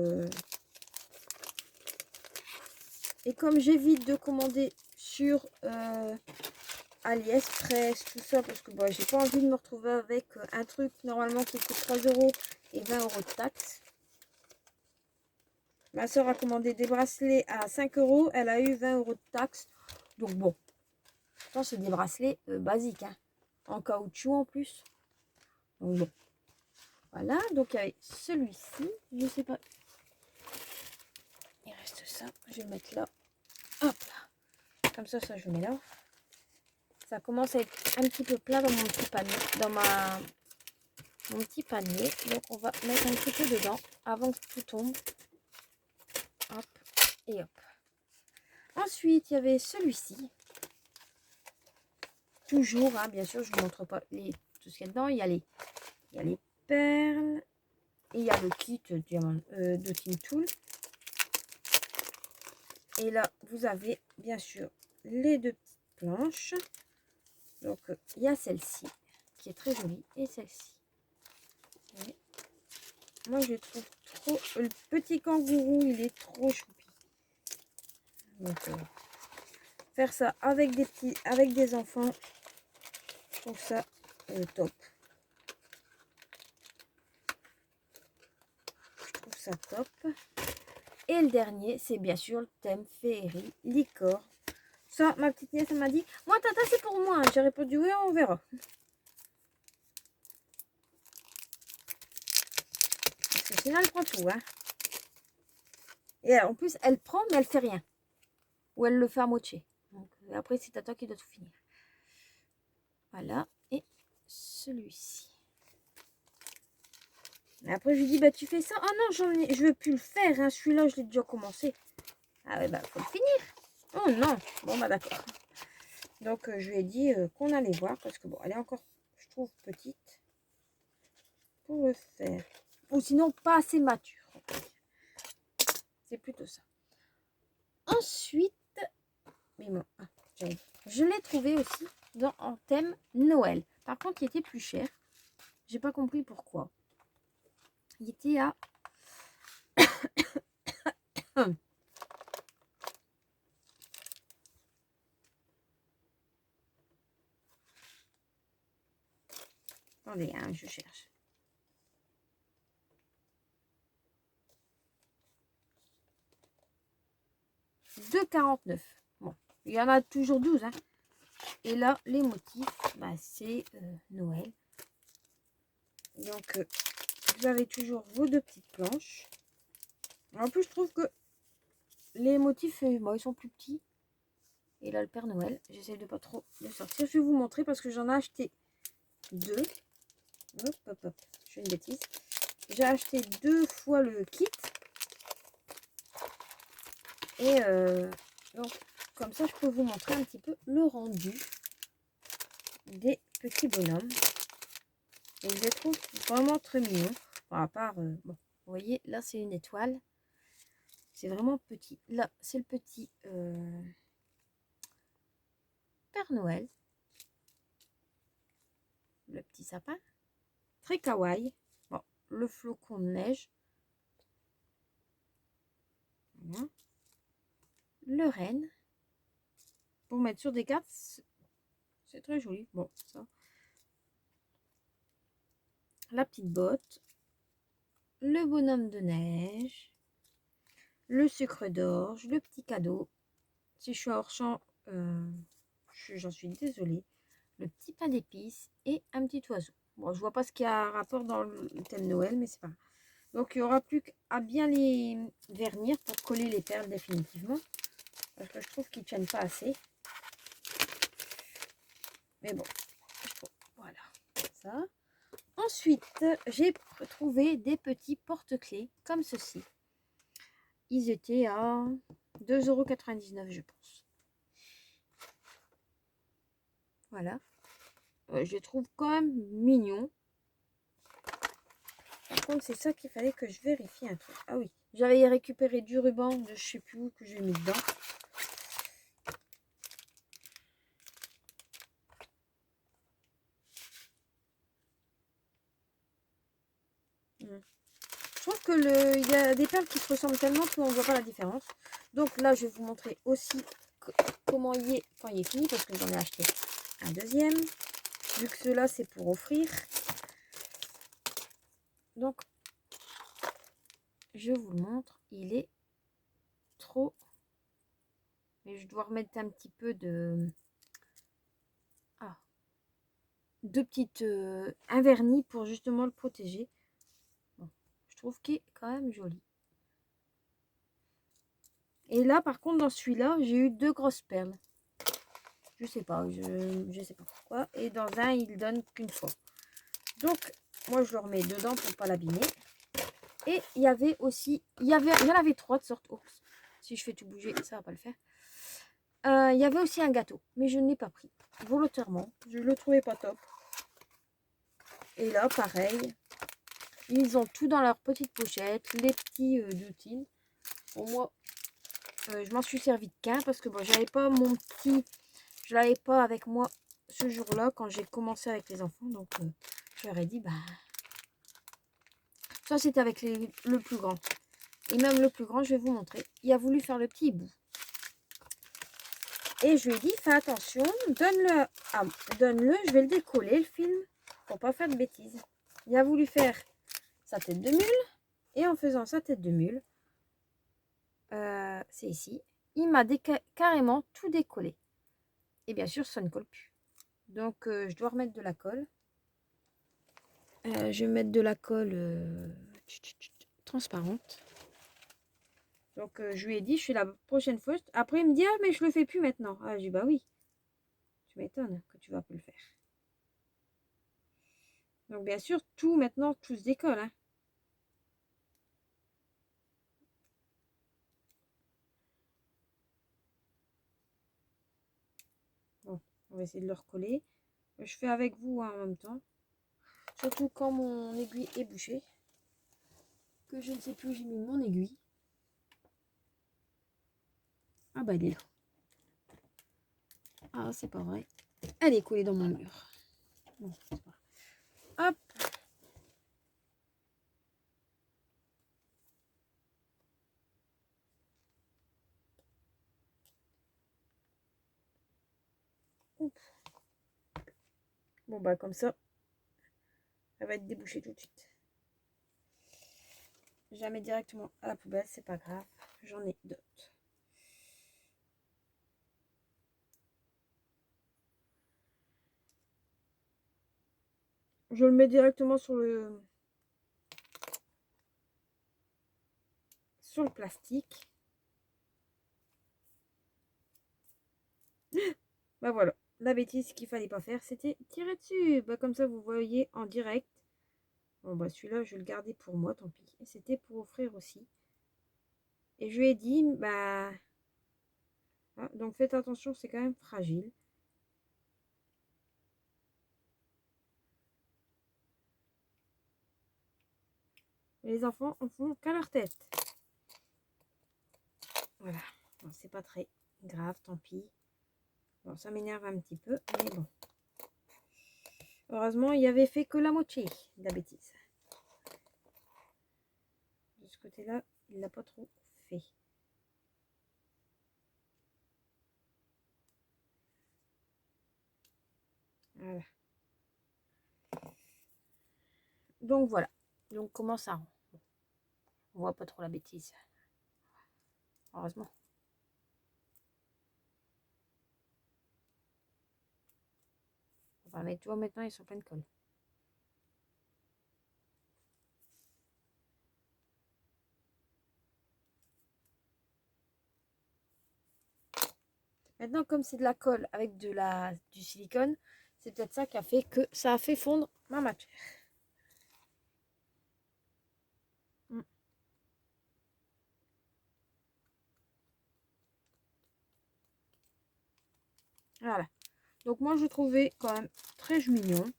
et comme j'évite de commander sur AliExpress, tout ça, parce que bah, j'ai pas envie de me retrouver avec un truc normalement qui coûte 3 € et 20 € de taxes. Ma soeur a commandé des bracelets à 5 €, elle a eu 20 € de taxes. Donc bon, c'est des bracelets basiques, hein, en caoutchouc en plus. Donc bon, voilà. Donc il y avait celui-ci, je sais pas. Il reste ça, je vais le mettre là. Hop là. Comme ça, je mets là. Ça commence à être un petit peu plein dans mon petit panier, dans mon petit panier. Donc on va mettre un petit peu dedans avant que tout tombe. Hop et hop. Ensuite, il y avait celui-ci. Toujours, hein, bien sûr, je ne vous montre pas tout ce qu'il y a dedans. Il y a les perles. Et il y a le kit de Team Tool. Et là, vous avez bien sûr les 2 petites planches. Donc, il y a celle-ci qui est très jolie et celle-ci. Moi, je trouve trop... Le petit kangourou, il est trop choupi. Donc, faire ça avec des enfants, je trouve ça top. Je trouve ça top. Et Et le dernier, c'est bien sûr le thème féerie, licorne. Ça, ma petite nièce, elle m'a dit, moi, tata, c'est pour moi. J'ai répondu, oui, on verra. Parce que sinon, elle prend tout, hein. Et en plus, elle prend, mais elle fait rien. Ou elle le fait à moitié. Donc, après, c'est tata qui doit tout finir. Voilà. Et celui-ci. Après, je lui dis, bah, tu fais ça. Ah non, je veux plus le faire. Hein. Celui-là, je l'ai déjà commencé. Ah ouais, bah, faut le finir. Oh non. Bon, bah, d'accord. Donc, je lui ai dit qu'on allait voir. Parce que, bon, elle est encore, je trouve, petite. Pour le faire. Ou sinon, pas assez mature. C'est plutôt ça. Ensuite, mais bon, je l'ai trouvé aussi en thème Noël. Par contre, il était plus cher. J'ai pas compris pourquoi. Il était à... Attendez, hein, je cherche. $2,49. Bon, il y en a toujours 12. Hein. Et là, les motifs, bah, c'est Noël. Donc, vous avez toujours vos deux petites planches. En plus, je trouve que les motifs, bon, ils sont plus petits. Et là, le Père Noël, j'essaie de pas trop le sortir. Je vais vous montrer parce que j'en ai acheté 2. Hop, hop, hop. Je fais une bêtise. J'ai acheté 2 fois le kit. Et donc, comme ça, je peux vous montrer un petit peu le rendu des petits bonhommes. Et je les trouve vraiment très mignons. Bon, à part, bon, vous voyez, là, c'est une étoile. C'est vraiment petit. Là, c'est le petit Père Noël. Le petit sapin. Très kawaii. Bon, le flocon de neige. Voilà. Le renne. Pour mettre sur des cartes, c'est très joli. Bon, ça. La petite botte. Le bonhomme de neige. Le sucre d'orge. Le petit cadeau. Si je suis hors champ, j'en suis désolée. Le petit pain d'épices et un petit oiseau. Bon, je vois pas ce qu'il y a à rapport dans le thème Noël, mais c'est pas grave. Donc, il n'y aura plus qu'à bien les vernir pour coller les perles définitivement. Parce que je trouve qu'ils ne tiennent pas assez. Mais bon, je trouve. Voilà. Ça. Ensuite, j'ai trouvé des petits porte-clés comme ceci. Ils étaient à 2,99 €, je pense. Voilà. Je les trouve quand même mignons. Par contre, c'est ça qu'il fallait que je vérifie un truc. Ah oui, j'avais récupéré du ruban de je sais plus où que j'ai mis dedans. Je trouve que il y a des perles qui se ressemblent tellement qu'on ne voit pas la différence. Donc là, je vais vous montrer aussi comment il est quand il est fini parce que j'en ai acheté un deuxième. Vu que ceux-là, c'est pour offrir. Donc, je vous le montre. Il est trop... Mais je dois remettre un petit peu de... Ah. De petites... un vernis pour justement le protéger. Bon, je trouve qu'il est quand même joli. Et là, par contre, dans celui-là, j'ai eu 2 grosses perles. Je sais pas, je sais pas pourquoi. Et dans un, il donne qu'une fois. Donc, moi, je le remets dedans pour pas l'abîmer. Et il y avait aussi, il y en avait 3 de sorte. Oups, si je fais tout bouger, ça va pas le faire. Il y avait aussi un gâteau, mais je ne l'ai pas pris volontairement. Je le trouvais pas top. Et là, pareil, ils ont tout dans leur petite pochette, les petits doutines. Pour moi, je m'en suis servi de qu'un parce que bon, j'avais pas mon petit, je l'avais pas avec moi ce jour-là quand j'ai commencé avec les enfants. Donc, je leur ai dit, bah, ça c'était avec le plus grand. Et même le plus grand, je vais vous montrer. Il a voulu faire le petit hibou. Et je lui ai dit, fais attention, donne-le, je vais le décoller le film, pour pas faire de bêtises. Il a voulu faire sa tête de mule, et en faisant sa tête de mule, c'est ici. Il m'a carrément tout décollé. Et bien sûr, ça ne colle plus. Donc, je dois remettre de la colle. Je vais mettre de la colle transparente. Donc, je lui ai dit, je fais la prochaine fois. Après, il me dit, ah, mais je le fais plus maintenant. Ah, j'ai dit, bah oui. Tu m'étonnes que tu vas plus le faire. Donc, bien sûr, tout maintenant, tout se décolle. Hein. Bon, on va essayer de le recoller. Je fais avec vous hein, en même temps. Surtout quand mon aiguille est bouchée. Que je ne sais plus où j'ai mis mon aiguille. Ah bah, elle est là. Ah, c'est pas vrai. Elle est collée dans mon mur. Bon, c'est pas grave. Hop. Bon bah comme ça, elle va être débouchée tout de suite. Je la mets directement à la poubelle, c'est pas grave. J'en ai d'autres. Je le mets directement sur le plastique. Bah voilà, la bêtise qu'il fallait pas faire, c'était tirer dessus. Bah comme ça, vous voyez en direct. Bon bah celui-là, je vais le garder pour moi, tant pis. Et c'était pour offrir aussi. Et je lui ai dit, bah... Ah, donc faites attention, c'est quand même fragile. Les enfants en font qu'à leur tête. Voilà, bon, c'est pas très grave, tant pis. Bon, ça m'énerve un petit peu, mais bon. Heureusement, il y avait fait que la moitié de la bêtise. De ce côté-là, il l'a pas trop fait. Voilà. Donc voilà. Donc comment ça rend? On voit pas trop la bêtise. Heureusement. Enfin, mais tu vois, maintenant, ils sont pleins de colle. Maintenant, comme c'est de la colle avec du silicone, c'est peut-être ça qui a fait que ça a fait fondre ma matière. Voilà. Donc moi, je trouvais quand même très mignon.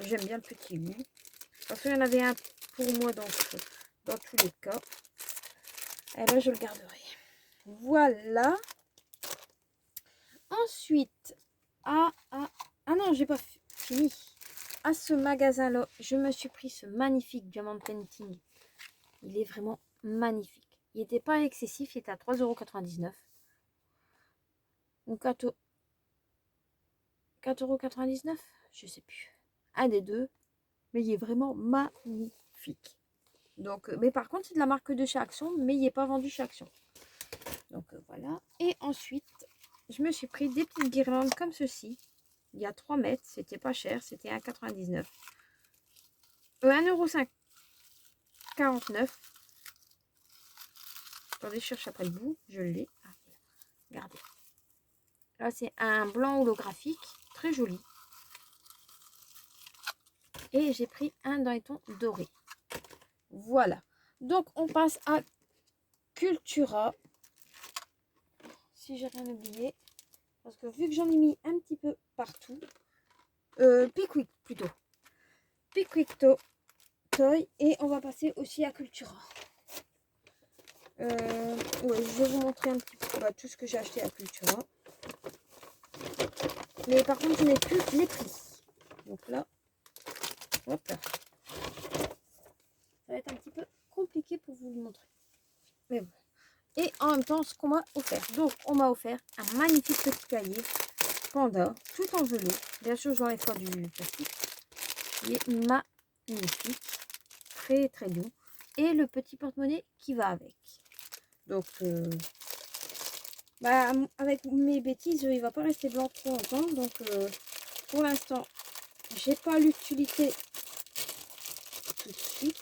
J'aime bien le petit lui. Parce qu'il y en avait un pour moi dans tous les cas. Et ben, je le garderai. Voilà. Ensuite, ah non, j'ai pas fini. À ce magasin-là, je me suis pris ce magnifique diamant painting. Il est vraiment magnifique. Il n'était pas excessif, il était à 3,99 €. Ou 4,99 €, je sais plus. Un des deux. Mais il est vraiment magnifique. Donc, mais par contre, c'est de la marque de chez Action, mais il n'est pas vendu chez Action. Donc voilà. Et ensuite, je me suis pris des petites guirlandes comme ceci. Il y a 3 mètres, c'était pas cher, c'était 1,99 €. 1,49 €. Attendez, je cherche après le bout, je l'ai. Ah, regardez. Là, c'est un blanc holographique, très joli. Et j'ai pris un dans les tons dorés. Voilà. Donc, on passe à Cultura. Si j'ai rien oublié. Parce que vu que j'en ai mis un petit peu partout. Pickwick plutôt. Pickwick Toy. Et on va passer aussi à Cultura. Ouais, je vais vous montrer un petit peu tout ce que j'ai acheté à Cultura. Mais par contre, je n'ai plus les prix. Donc là, hop là. Ça va être un petit peu compliqué pour vous le montrer. Mais bon. Et en même temps, ce qu'on m'a offert. Donc, on m'a offert un magnifique petit cahier Panda, tout en velours. Bien sûr, j'enlève pas du plastique. Il est magnifique. Très, très doux. Et le petit porte-monnaie qui va avec. Donc, bah, avec mes bêtises, il va pas rester blanc trop longtemps. Donc, pour l'instant, j'ai pas l'utilité tout de suite.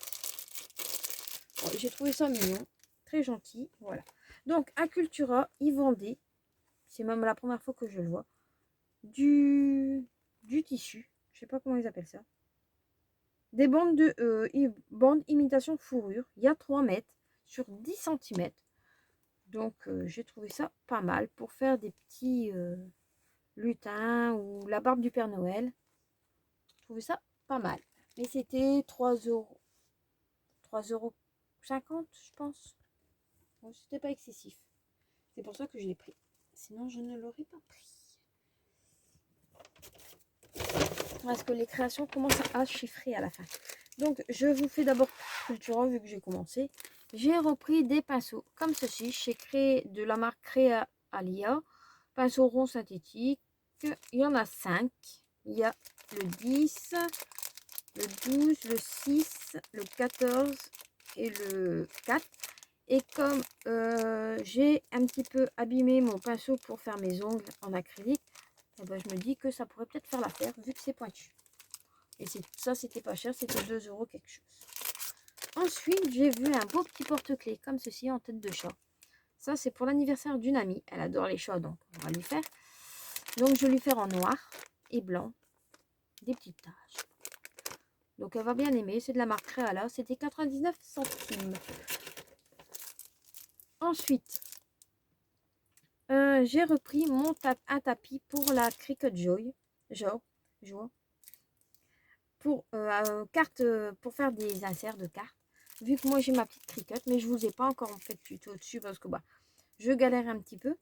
Bon, j'ai trouvé ça mignon, très gentil, voilà. Donc, à Cultura, ils vendaient, c'est même la première fois que je le vois, du tissu, je sais pas comment ils appellent ça. Des bandes bandes imitation fourrure. Il y a 3 mètres sur 10 cm. Donc, j'ai trouvé ça pas mal pour faire des petits lutins ou la barbe du Père Noël. J'ai trouvé ça pas mal. Mais c'était 3 €. 3,50 €, je pense. Bon, c'était pas excessif. C'est pour ça que je l'ai pris. Sinon, je ne l'aurais pas pris. Parce que les créations commencent à chiffrer à la fin. Donc, je vous fais d'abord Cultura, vu que j'ai commencé. J'ai repris des pinceaux comme ceci, chez de la marque Créa Alia. Pinceau rond synthétique. Il y en a 5. Il y a le 10, le 12, le 6, le 14 et le 4. Et comme j'ai un petit peu abîmé mon pinceau pour faire mes ongles en acrylique, eh ben, je me dis que ça pourrait peut-être faire l'affaire vu que c'est pointu. Et ça, c'était pas cher, c'était 2 € quelque chose. Ensuite, j'ai vu un beau petit porte-clés comme ceci en tête de chat. Ça, c'est pour l'anniversaire d'une amie. Elle adore les chats, donc on va lui faire. Donc, je vais lui faire en noir et blanc des petites taches. Donc, elle va bien aimer. C'est de la marque Créala. C'était 99 centimes. Ensuite, j'ai repris un tapis pour la Cricut Joy. Joie. Pour carte, pour faire des inserts de cartes. Vu que moi j'ai ma petite Cricut, mais je vous ai pas encore fait de tuto dessus parce que bah je galère un petit peu.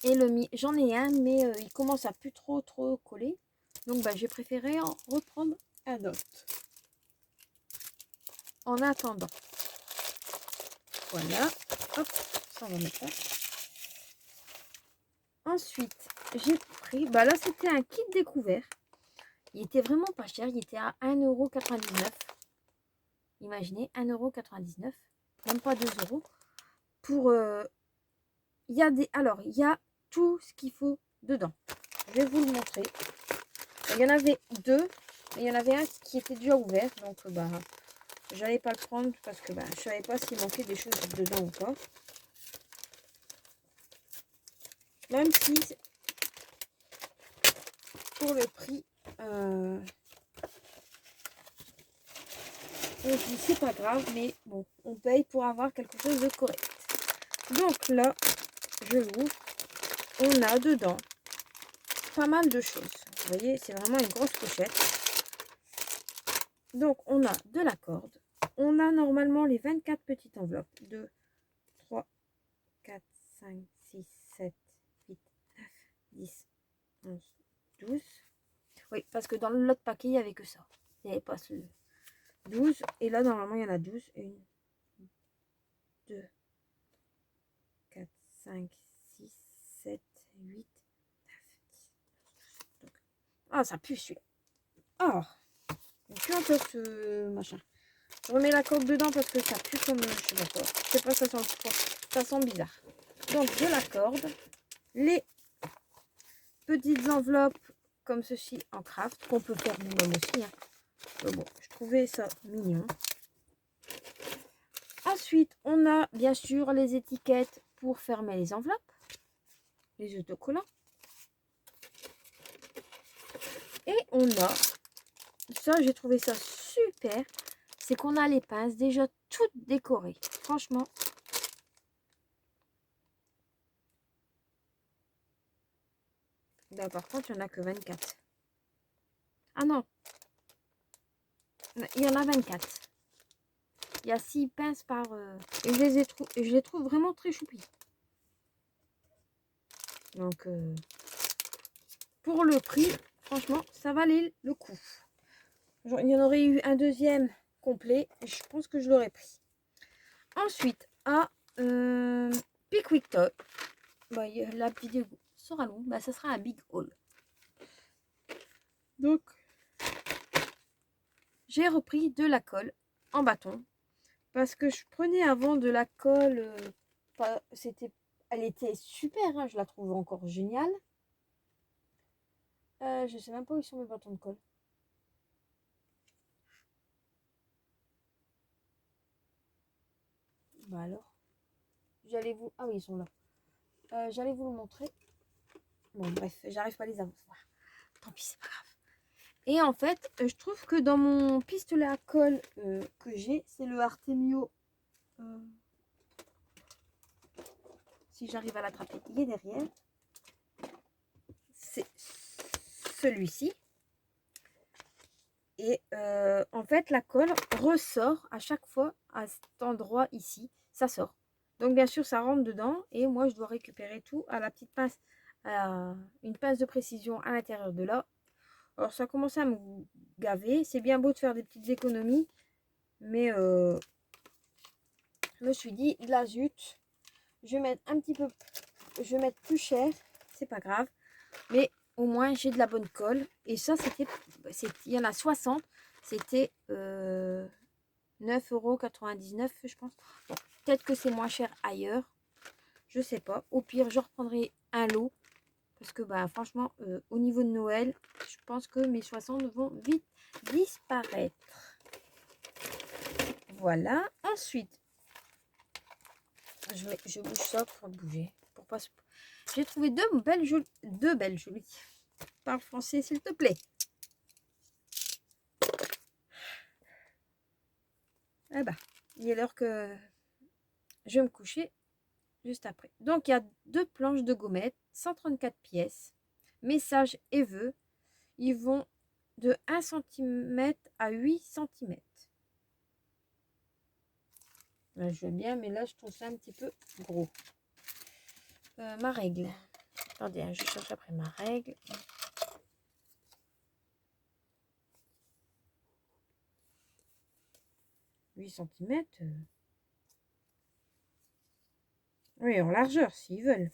Et j'en ai un, mais il commence à plus trop coller. Donc bah j'ai préféré en reprendre un autre. En attendant. Voilà. Hop, ça on va mettre là. Ensuite, j'ai pris, bah là c'était un kit découvert. Il était vraiment pas cher, il était à 1,99 €. Imaginez, 1,99 €, même pas 2 €. Pour, il y a tout ce qu'il faut dedans. Je vais vous le montrer. Il y en avait 2, mais il y en avait un qui était déjà ouvert, donc bah j'allais pas le prendre parce que bah je savais pas s'il manquait des choses dedans ou pas. Même si pour le prix, on se dit c'est pas grave, mais bon, on paye pour avoir quelque chose de correct. Donc là, je l'ouvre. On a dedans pas mal de choses. Vous voyez, c'est vraiment une grosse pochette. Donc, on a de la corde. On a normalement les 24 petites enveloppes. 2, 3, 4, 5, 6, 7, 8, 9, 10, 11, 12. Oui, parce que dans l'autre paquet, il n'y avait que ça. Il n'y avait pas ce 12. Et là, normalement, il y en a 12. 1, 2, 4, 5, 6, 7, 8, 9, 10, 11, 12. Ah, ça pue celui-là. Ah, il pue un peu ce machin. Je remets la corde dedans parce que ça pue comme... Je sais pas quoi. Je sais pas, ça sent bizarre. Donc, de la corde. Les petites enveloppes comme ceci en craft, qu'on peut faire nous-mêmes aussi. Hein. Mais bon, je trouvais ça mignon. Ensuite, on a bien sûr les étiquettes pour fermer les enveloppes. Les autocollants. Et on a... Ça, j'ai trouvé ça super. C'est qu'on a les pinces déjà toutes décorées. Franchement. Là, par contre, il n'y en a que 24. Ah non. Il y en a 24. Il y a 6 pinces par... et je les trouve vraiment très choupies. Donc, pour le prix, franchement, ça valait le coup. Genre, il y en aurait eu un deuxième complet. Et je pense que je l'aurais pris. Ensuite, à Pickwick Top. Bah, la vidéo sera longue. Bah, ça sera un big haul. Donc, j'ai repris de la colle en bâton Parce que je prenais avant de la colle. Elle était super, hein, je la trouve encore géniale. Je sais même pas où ils sont mes bâtons de colle. Bah alors. Ah oui, ils sont là. J'allais vous le montrer. Bon, bref, j'arrive pas à les avoir. Tant pis, c'est pas grave. Et en fait, je trouve que dans mon pistolet à colle que j'ai, c'est le Artemio. Si j'arrive à l'attraper, il est derrière. C'est celui-ci. Et en fait, la colle ressort à chaque fois à cet endroit ici. Ça sort. Donc, bien sûr, ça rentre dedans. Et moi, je dois récupérer tout à la petite pince. Une pince de précision à l'intérieur de là. Alors, ça commence à me gaver. C'est bien beau de faire des petites économies. Mais je me suis dit, la zut, je vais mettre un petit peu... Je vais mettre plus cher. C'est pas grave. Mais au moins, j'ai de la bonne colle. Et ça, il y en a 60. C'était 9,99 €, je pense. Bon, peut-être que c'est moins cher ailleurs. Je sais pas. Au pire, je reprendrai un lot. Parce que, bah, franchement, au niveau de Noël, je pense que mes 60 vont vite disparaître. Voilà. Ensuite, je bouge ça pour bouger. Pour pas... J'ai trouvé deux belles jolies. Parle français, s'il te plaît. Eh ben, il est l'heure que je vais me coucher juste après. Donc, il y a deux planches de gommettes, 134 pièces. Message et vœux. Ils vont de 1 cm à 8 cm. Là, je veux bien, mais là, je trouve ça un petit peu gros. Ma règle. Attendez, hein, je cherche après ma règle. « 8 cm. Oui, en largeur, s'ils veulent.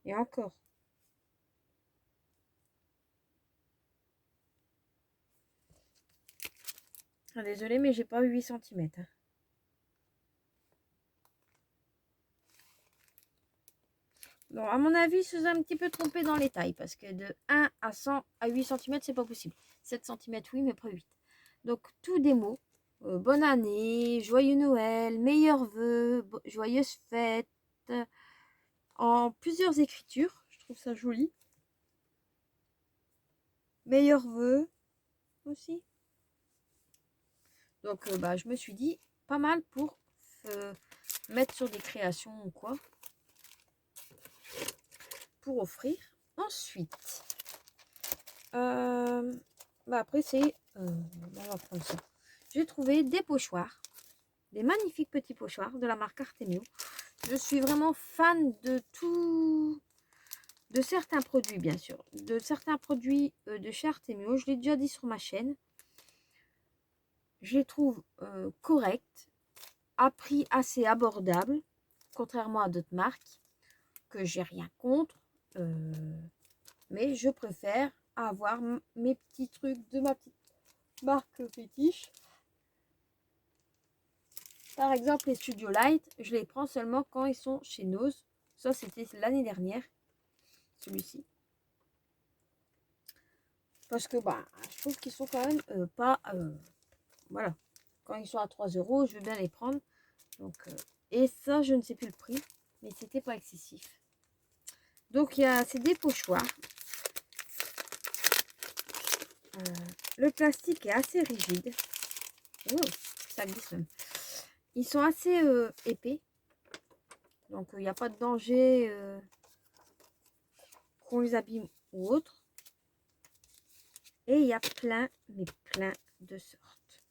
Et encore. Ah, désolée, mais j'ai pas 8 cm. Hein. Bon, à mon avis, je suis un petit peu trompée dans les tailles. Parce que de 1 à 100 à 8 cm, c'est pas possible. 7 cm, oui, mais pas 8. Donc, tous des mots. Bonne année, joyeux Noël, meilleurs vœux, joyeuses fêtes. En plusieurs écritures. Je trouve ça joli. Meilleurs vœux aussi. Donc, bah, je me suis dit, pas mal pour mettre sur des créations ou quoi. Pour offrir. Ensuite, bah, après, c'est... on va prendre ça. J'ai trouvé des pochoirs. Des magnifiques petits pochoirs de la marque Artemio. Je suis vraiment fan de tout... De certains produits, bien sûr. De certains produits de chez Artemio. Je l'ai déjà dit sur ma chaîne. Je les trouve corrects. À prix assez abordable. Contrairement à d'autres marques. Que j'ai rien contre. Mais je préfère avoir mes petits trucs de ma petite marque fétiche. Par exemple, les Studio Light, je les prends seulement quand ils sont chez Nose. Ça, c'était l'année dernière. Celui-ci. Parce que bah, je trouve qu'ils sont quand même pas... voilà. Quand ils sont à 3 €, je veux bien les prendre. Donc, et ça, je ne sais plus le prix. Mais c'était pas excessif. Donc, c'est des pochoirs. Le plastique est assez rigide. Oh, ça glisse même. Ils sont assez épais. Donc, il n'y a pas de danger qu'on les abîme ou autre. Et il y a plein, mais plein de sortes.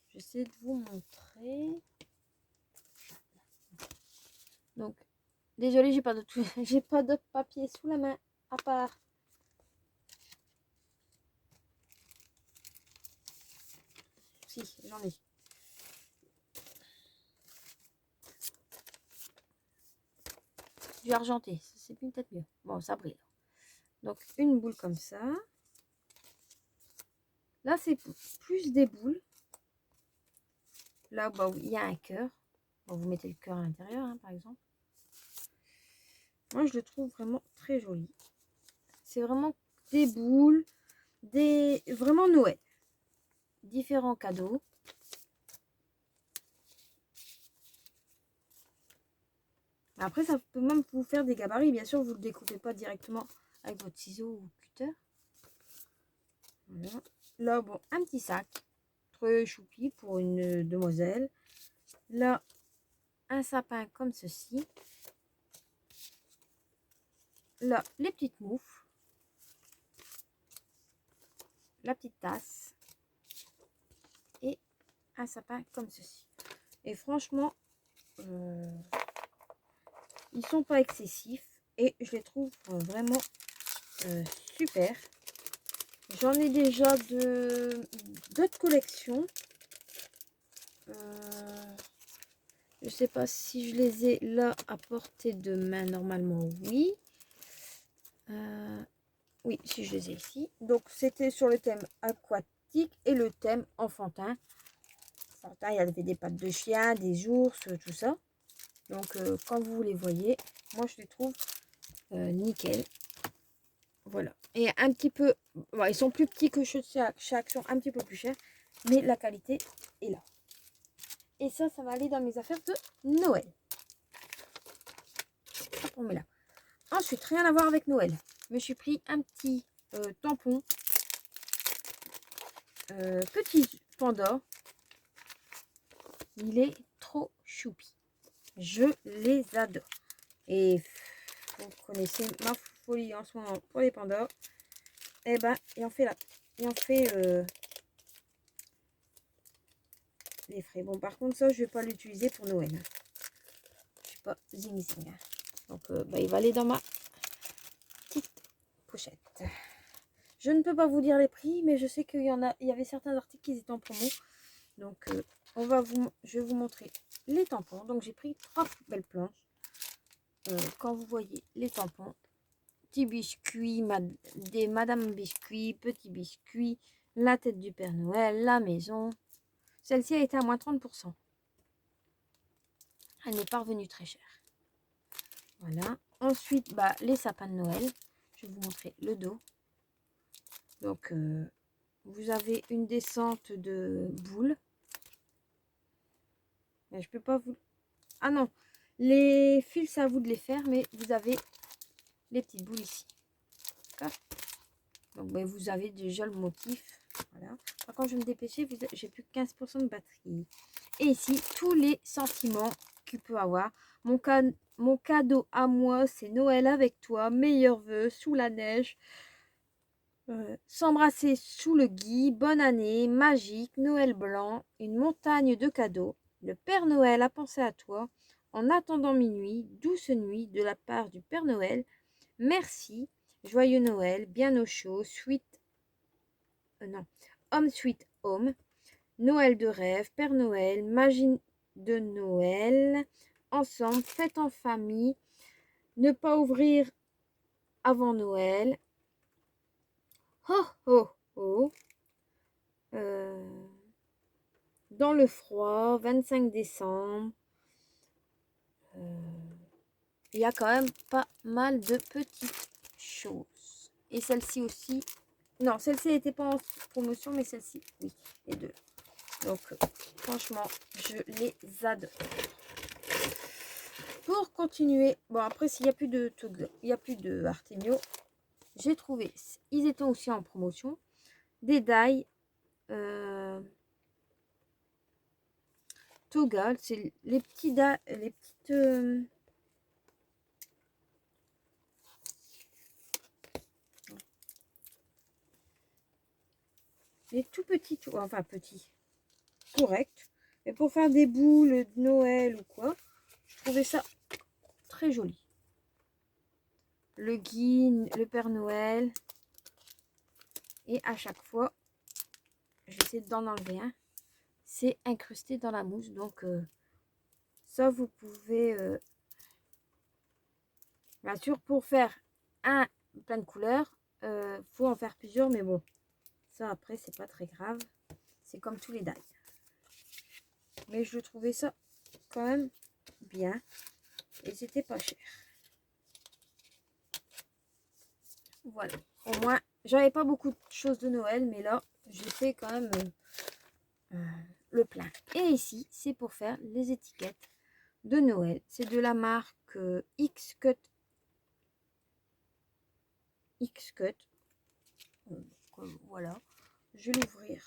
J'essaie de vous montrer. Donc, désolée, j'ai pas d'autre j'ai pas d'autre papier sous la main à part. Si, j'en ai. Du argenté, c'est peut-être mieux. Bon, ça brille. Donc, une boule comme ça. Là, c'est plus des boules. là bah, il y a un cœur. Bon, vous mettez le cœur à l'intérieur, hein, par exemple. Moi, je le trouve vraiment très joli. C'est vraiment des boules, vraiment Noël. Différents cadeaux. Après, ça peut même vous faire des gabarits. Bien sûr, vous ne le découpez pas directement avec votre ciseau ou cutter. Voilà. Là, bon, un petit sac. Très choupi pour une demoiselle. Là, un sapin comme ceci. Là, les petites moufles. La petite tasse. Et un sapin comme ceci. Et franchement, ils sont pas excessifs. Et je les trouve vraiment super. J'en ai déjà d'autres collections. Je sais pas si je les ai là à portée de main. Normalement, oui. Oui, si je les ai ici. Donc, c'était sur le thème aquatique et le thème enfantin. Enfantin, il y avait des pattes de chien, des ours, tout ça. Donc, quand vous les voyez, moi, je les trouve nickel. Voilà. Et un petit peu... Bon, ils sont plus petits que chez Action, un petit peu plus cher. Mais la qualité est là. Et ça va aller dans mes affaires de Noël. Hop, on met là. Ensuite, rien à voir avec Noël. Je me suis pris un petit tampon. Petit panda. Il est trop choupi. Je les adore. Et vous connaissez ma folie en ce moment pour les pandas. Eh ben, il en fait là. Il en fait les frais. Bon, par contre, ça, je vais pas l'utiliser pour Noël. Je suis pas zing zing. Donc, bah, il va aller dans ma petite pochette. Je ne peux pas vous dire les prix, mais je sais qu'il y avait certains articles qui étaient en promo. Donc, je vais vous montrer les tampons. Donc, j'ai pris 3 belles planches. Quand vous voyez les tampons, petit biscuit, des Madame Biscuit, petit biscuit, la tête du Père Noël, la maison. Celle-ci a été à moins 30%. Elle n'est pas revenue très chère. Voilà. Ensuite, bah, les sapins de Noël. Je vais vous montrer le dos. Donc, vous avez une descente de boules. Mais je peux pas vous... Ah non, les fils, c'est à vous de les faire, mais vous avez les petites boules ici. D'accord. Donc, ben, vous avez déjà le motif. Voilà. Par contre, je vais me dépêcher, j'ai plus que 15% de batterie. Et ici, tous les sentiments qu'il peut avoir. Mon cadeau à moi, c'est Noël avec toi. Meilleurs vœux sous la neige. S'embrasser sous le gui. Bonne année. Magique. Noël blanc. Une montagne de cadeaux. Le Père Noël a pensé à toi. En attendant minuit. Douce nuit de la part du Père Noël. Merci. Joyeux Noël. Bien au chaud. Non. Home Sweet Home. Noël de rêve. Père Noël. Magie de Noël. Ensemble. Fête en famille. Ne pas ouvrir avant Noël. Ho ho ho. Dans le froid. 25 décembre. Il y a quand même pas mal de petites choses. Et celle-ci aussi. Non, celle-ci n'était pas en promotion, mais celle-ci, oui, les deux. Donc, franchement, je les adore. Pour continuer, bon, après, s'il n'y a plus de Toggle, il n'y a plus de Artemio, j'ai trouvé, ils étaient aussi en promotion, des die Toggle, c'est les petits die, les petites... les tout petits, enfin petits, corrects. Et pour faire des boules de Noël ou quoi, je trouvais ça très joli. Le guide, le Père Noël. Et à chaque fois, j'essaie d'en enlever un. C'est incrusté dans la mousse. Donc, ça, vous pouvez... bien sûr, pour faire un plein de couleurs, faut en faire plusieurs. Mais bon, ça, après, c'est pas très grave. C'est comme tous les die. Mais je trouvais ça quand même bien. Et c'était pas cher. Voilà. Au moins, j'avais pas beaucoup de choses de Noël, mais là, j'ai fait quand même le plein. Et ici, c'est pour faire les étiquettes de Noël. C'est de la marque X-Cut. X-Cut. Voilà. Je vais l'ouvrir.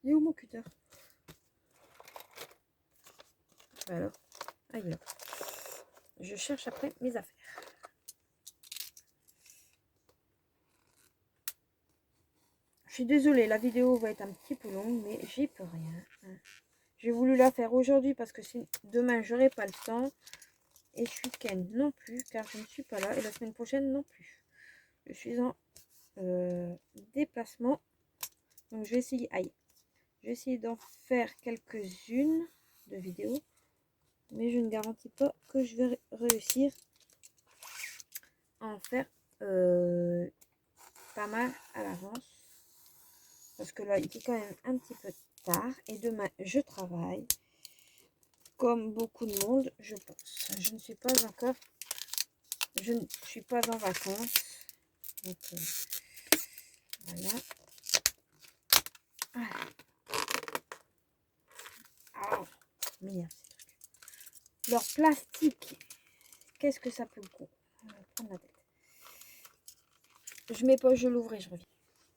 Il est où mon cutter? Alors, ah, il est là. Je cherche après mes affaires. Je suis désolée, la vidéo va être un petit peu longue, mais j'y peux rien. J'ai voulu la faire aujourd'hui parce que demain, j'aurai pas le temps. Et ce week-end non plus, car je ne suis pas là. Et la semaine prochaine non plus. Je suis en déplacement. Donc, je vais essayer... Aïe. Je vais essayer d'en faire quelques-unes de vidéos. Mais je ne garantis pas que je vais réussir à en faire pas mal à l'avance. Parce que là, il est quand même un petit peu tard. Et demain, je travaille. Comme beaucoup de monde, je pense. Je ne suis pas encore... Je ne suis pas en vacances. Donc, voilà. Ah, m'énerve ces trucs. Leur plastique, qu'est-ce que ça peut prendre la tête. Je mets pas, je l'ouvre et je reviens.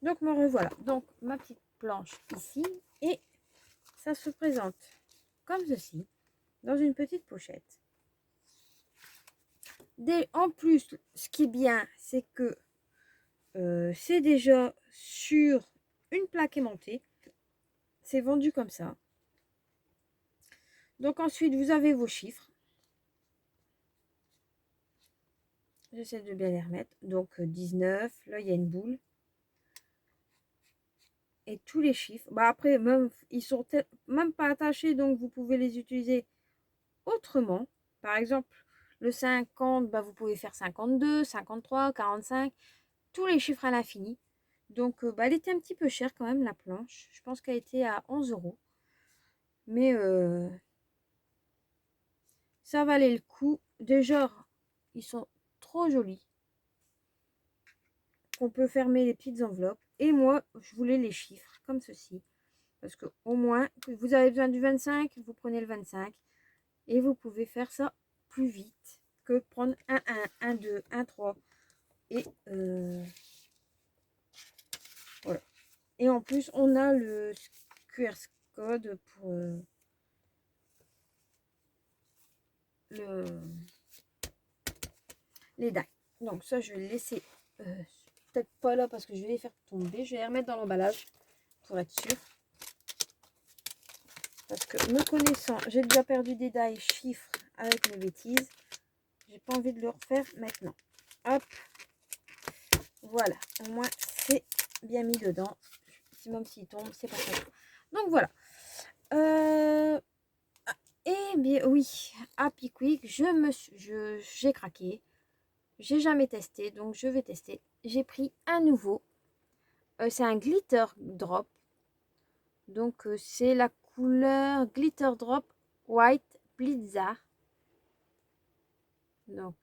Donc me revoilà. Donc ma petite planche ici et ça se présente comme ceci dans une petite pochette. En plus, ce qui est bien, c'est que c'est déjà sur une plaque aimantée. C'est vendu comme ça. Donc ensuite, vous avez vos chiffres. J'essaie de bien les remettre. Donc 19, là il y a une boule. Et tous les chiffres. Bah après, même, ils sont même pas attachés, donc vous pouvez les utiliser autrement. Par exemple, le 50, bah, vous pouvez faire 52, 53, 45. Tous les chiffres à l'infini. Donc bah, elle était un petit peu chère quand même, la planche. Je pense qu'elle était à 11 €. Mais ça valait le coup. Déjà, ils sont trop jolis. On peut fermer les petites enveloppes. Et moi, je voulais les chiffres comme ceci. Parce que au moins, vous avez besoin du 25, vous prenez le 25. Et vous pouvez faire ça plus vite que prendre un 1, un 2, un 3. Et voilà. Et en plus, on a le QR code pour les die. Donc ça, je vais le laisser peut-être pas là parce que je vais les faire tomber. Je vais les remettre dans l'emballage pour être sûr. Parce que me connaissant, j'ai déjà perdu des die chiffres avec mes bêtises. J'ai pas envie de le refaire maintenant. Hop. Voilà. Au moins, c'est bien mis dedans. Même s'il tombe, c'est pas très grave. Donc voilà. Et bien oui, Happy Quick, j'ai craqué. J'ai jamais testé, donc je vais tester. J'ai pris un nouveau. C'est un glitter drop. Donc c'est la couleur glitter drop white blizzard. Donc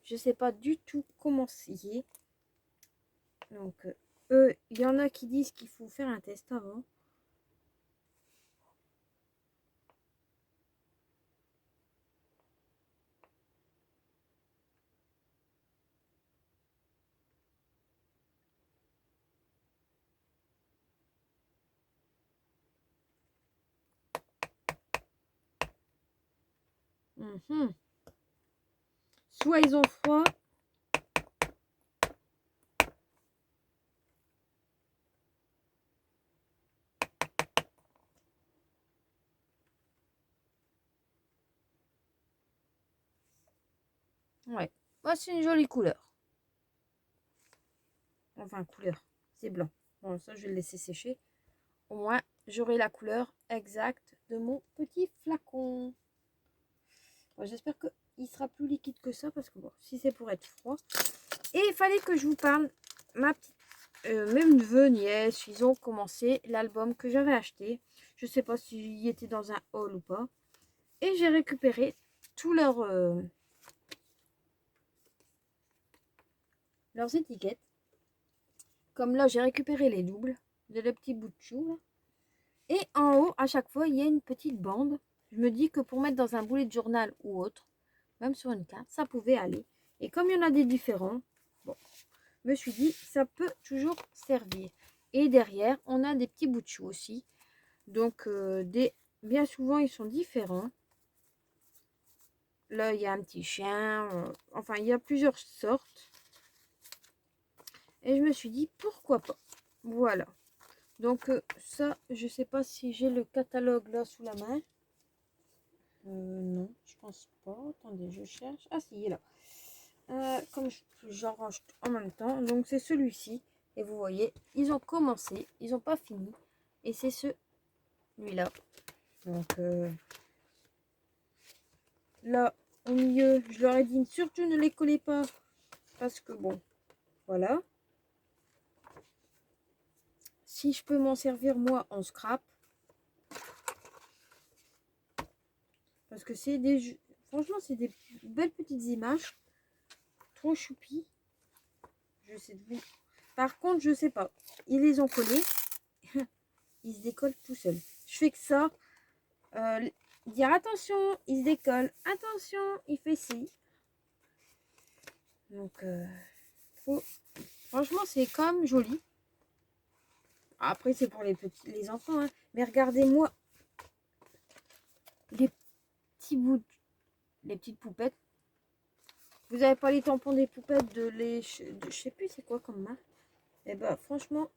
je sais pas du tout comment c'est. Donc il y en a qui disent qu'il faut faire un test avant. Soit ils ont froid. Ouais, bah, c'est une jolie couleur. Enfin, couleur, c'est blanc. Bon, ça, je vais le laisser sécher. Au moins, j'aurai la couleur exacte de mon petit flacon. Bon, j'espère qu'il sera plus liquide que ça parce que bon, si c'est pour être froid. Et il fallait que je vous parle, mes neveux, nièces, ils ont commencé l'album que j'avais acheté. Je sais pas s'ils étaient dans un haul ou pas. Et j'ai récupéré tous leurs étiquettes. Comme là, j'ai récupéré les doubles, les petits bouts de chou. Là. Et en haut, à chaque fois, il y a une petite bande. Je me dis que pour mettre dans un boulet de journal ou autre, même sur une carte, ça pouvait aller. Et comme il y en a des différents, bon, je me suis dit, ça peut toujours servir. Et derrière, on a des petits bouts de chou aussi. Donc, bien souvent, ils sont différents. Là, il y a un petit chien. Enfin, il y a plusieurs sortes. Et je me suis dit, pourquoi pas. Voilà. Donc, ça, je sais pas si j'ai le catalogue là sous la main. Non, je pense pas. Attendez, je cherche. Ah, si, il est là. Comme j'en range en même temps. Donc, c'est celui-ci. Et vous voyez, ils ont commencé. Ils n'ont pas fini. Et c'est celui-là. Donc, là, au milieu, je leur ai dit surtout ne les collez pas. Parce que bon, voilà. Si je peux m'en servir moi en scrap. Parce que c'est des... Franchement, c'est des belles petites images. Trop choupi. Je sais plus. Par contre, je sais pas. Ils les ont collés. Ils se décollent tout seuls. Je fais que ça. Dire attention, il se décolle. Attention, il fait ci. Donc, franchement, c'est quand même joli. Après, c'est pour les enfants. Hein. Mais regardez-moi les petits bouts, les petites poupettes. Vous n'avez pas les tampons des poupettes je sais plus c'est quoi comme marque. Et bah franchement,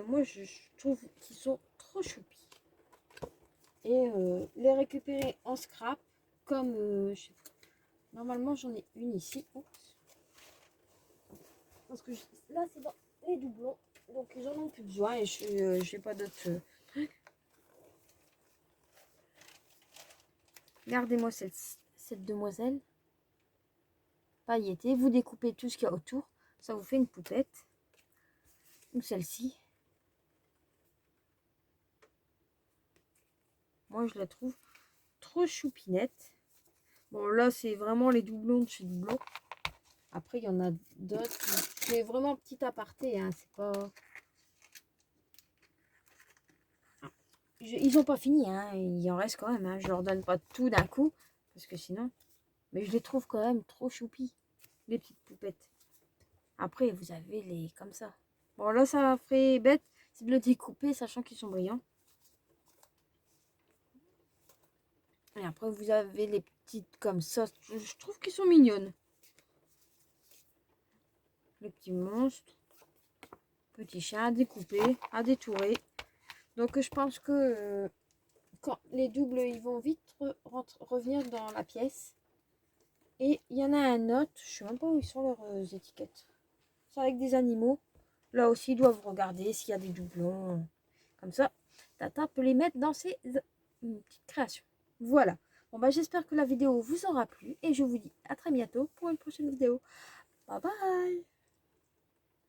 moi je trouve qu'ils sont trop choupis. Et les récupérer en scrap, comme je sais pas. Normalement j'en ai une ici. Oups. Parce que là c'est dans les doublons, donc ils en ont plus besoin et je n'ai pas d'autres trucs. Regardez-moi cette demoiselle pailletée. Vous découpez tout ce qu'il y a autour, ça vous fait une poupette. Ou celle-ci. Moi, je la trouve trop choupinette. Bon, là, c'est vraiment les doublons de chez Doublon. Après, il y en a d'autres. C'est vraiment petit aparté. Hein. C'est pas... Ils n'ont pas fini. Hein. Il en reste quand même. Hein. Je leur donne pas tout d'un coup. Parce que sinon... Mais je les trouve quand même trop choupis. Les petites poupettes. Après, vous avez les comme ça. Bon, là, ça ferait bête. C'est de le découper, sachant qu'ils sont brillants. Et après, vous avez les petites comme ça. Je trouve qu'ils sont mignonnes. Le petit monstre. Petit chat à découper, à détourer. Donc, je pense que quand les doubles, ils vont vite revenir dans la pièce. Et il y en a un autre. Je ne sais même pas où ils sont leurs étiquettes. C'est avec des animaux. Là aussi, ils doivent regarder s'il y a des doublons. Comme ça, Tata peut les mettre dans ses petites créations. Voilà. Bon, bah, j'espère que la vidéo vous aura plu. Et je vous dis à très bientôt pour une prochaine vidéo. Bye bye.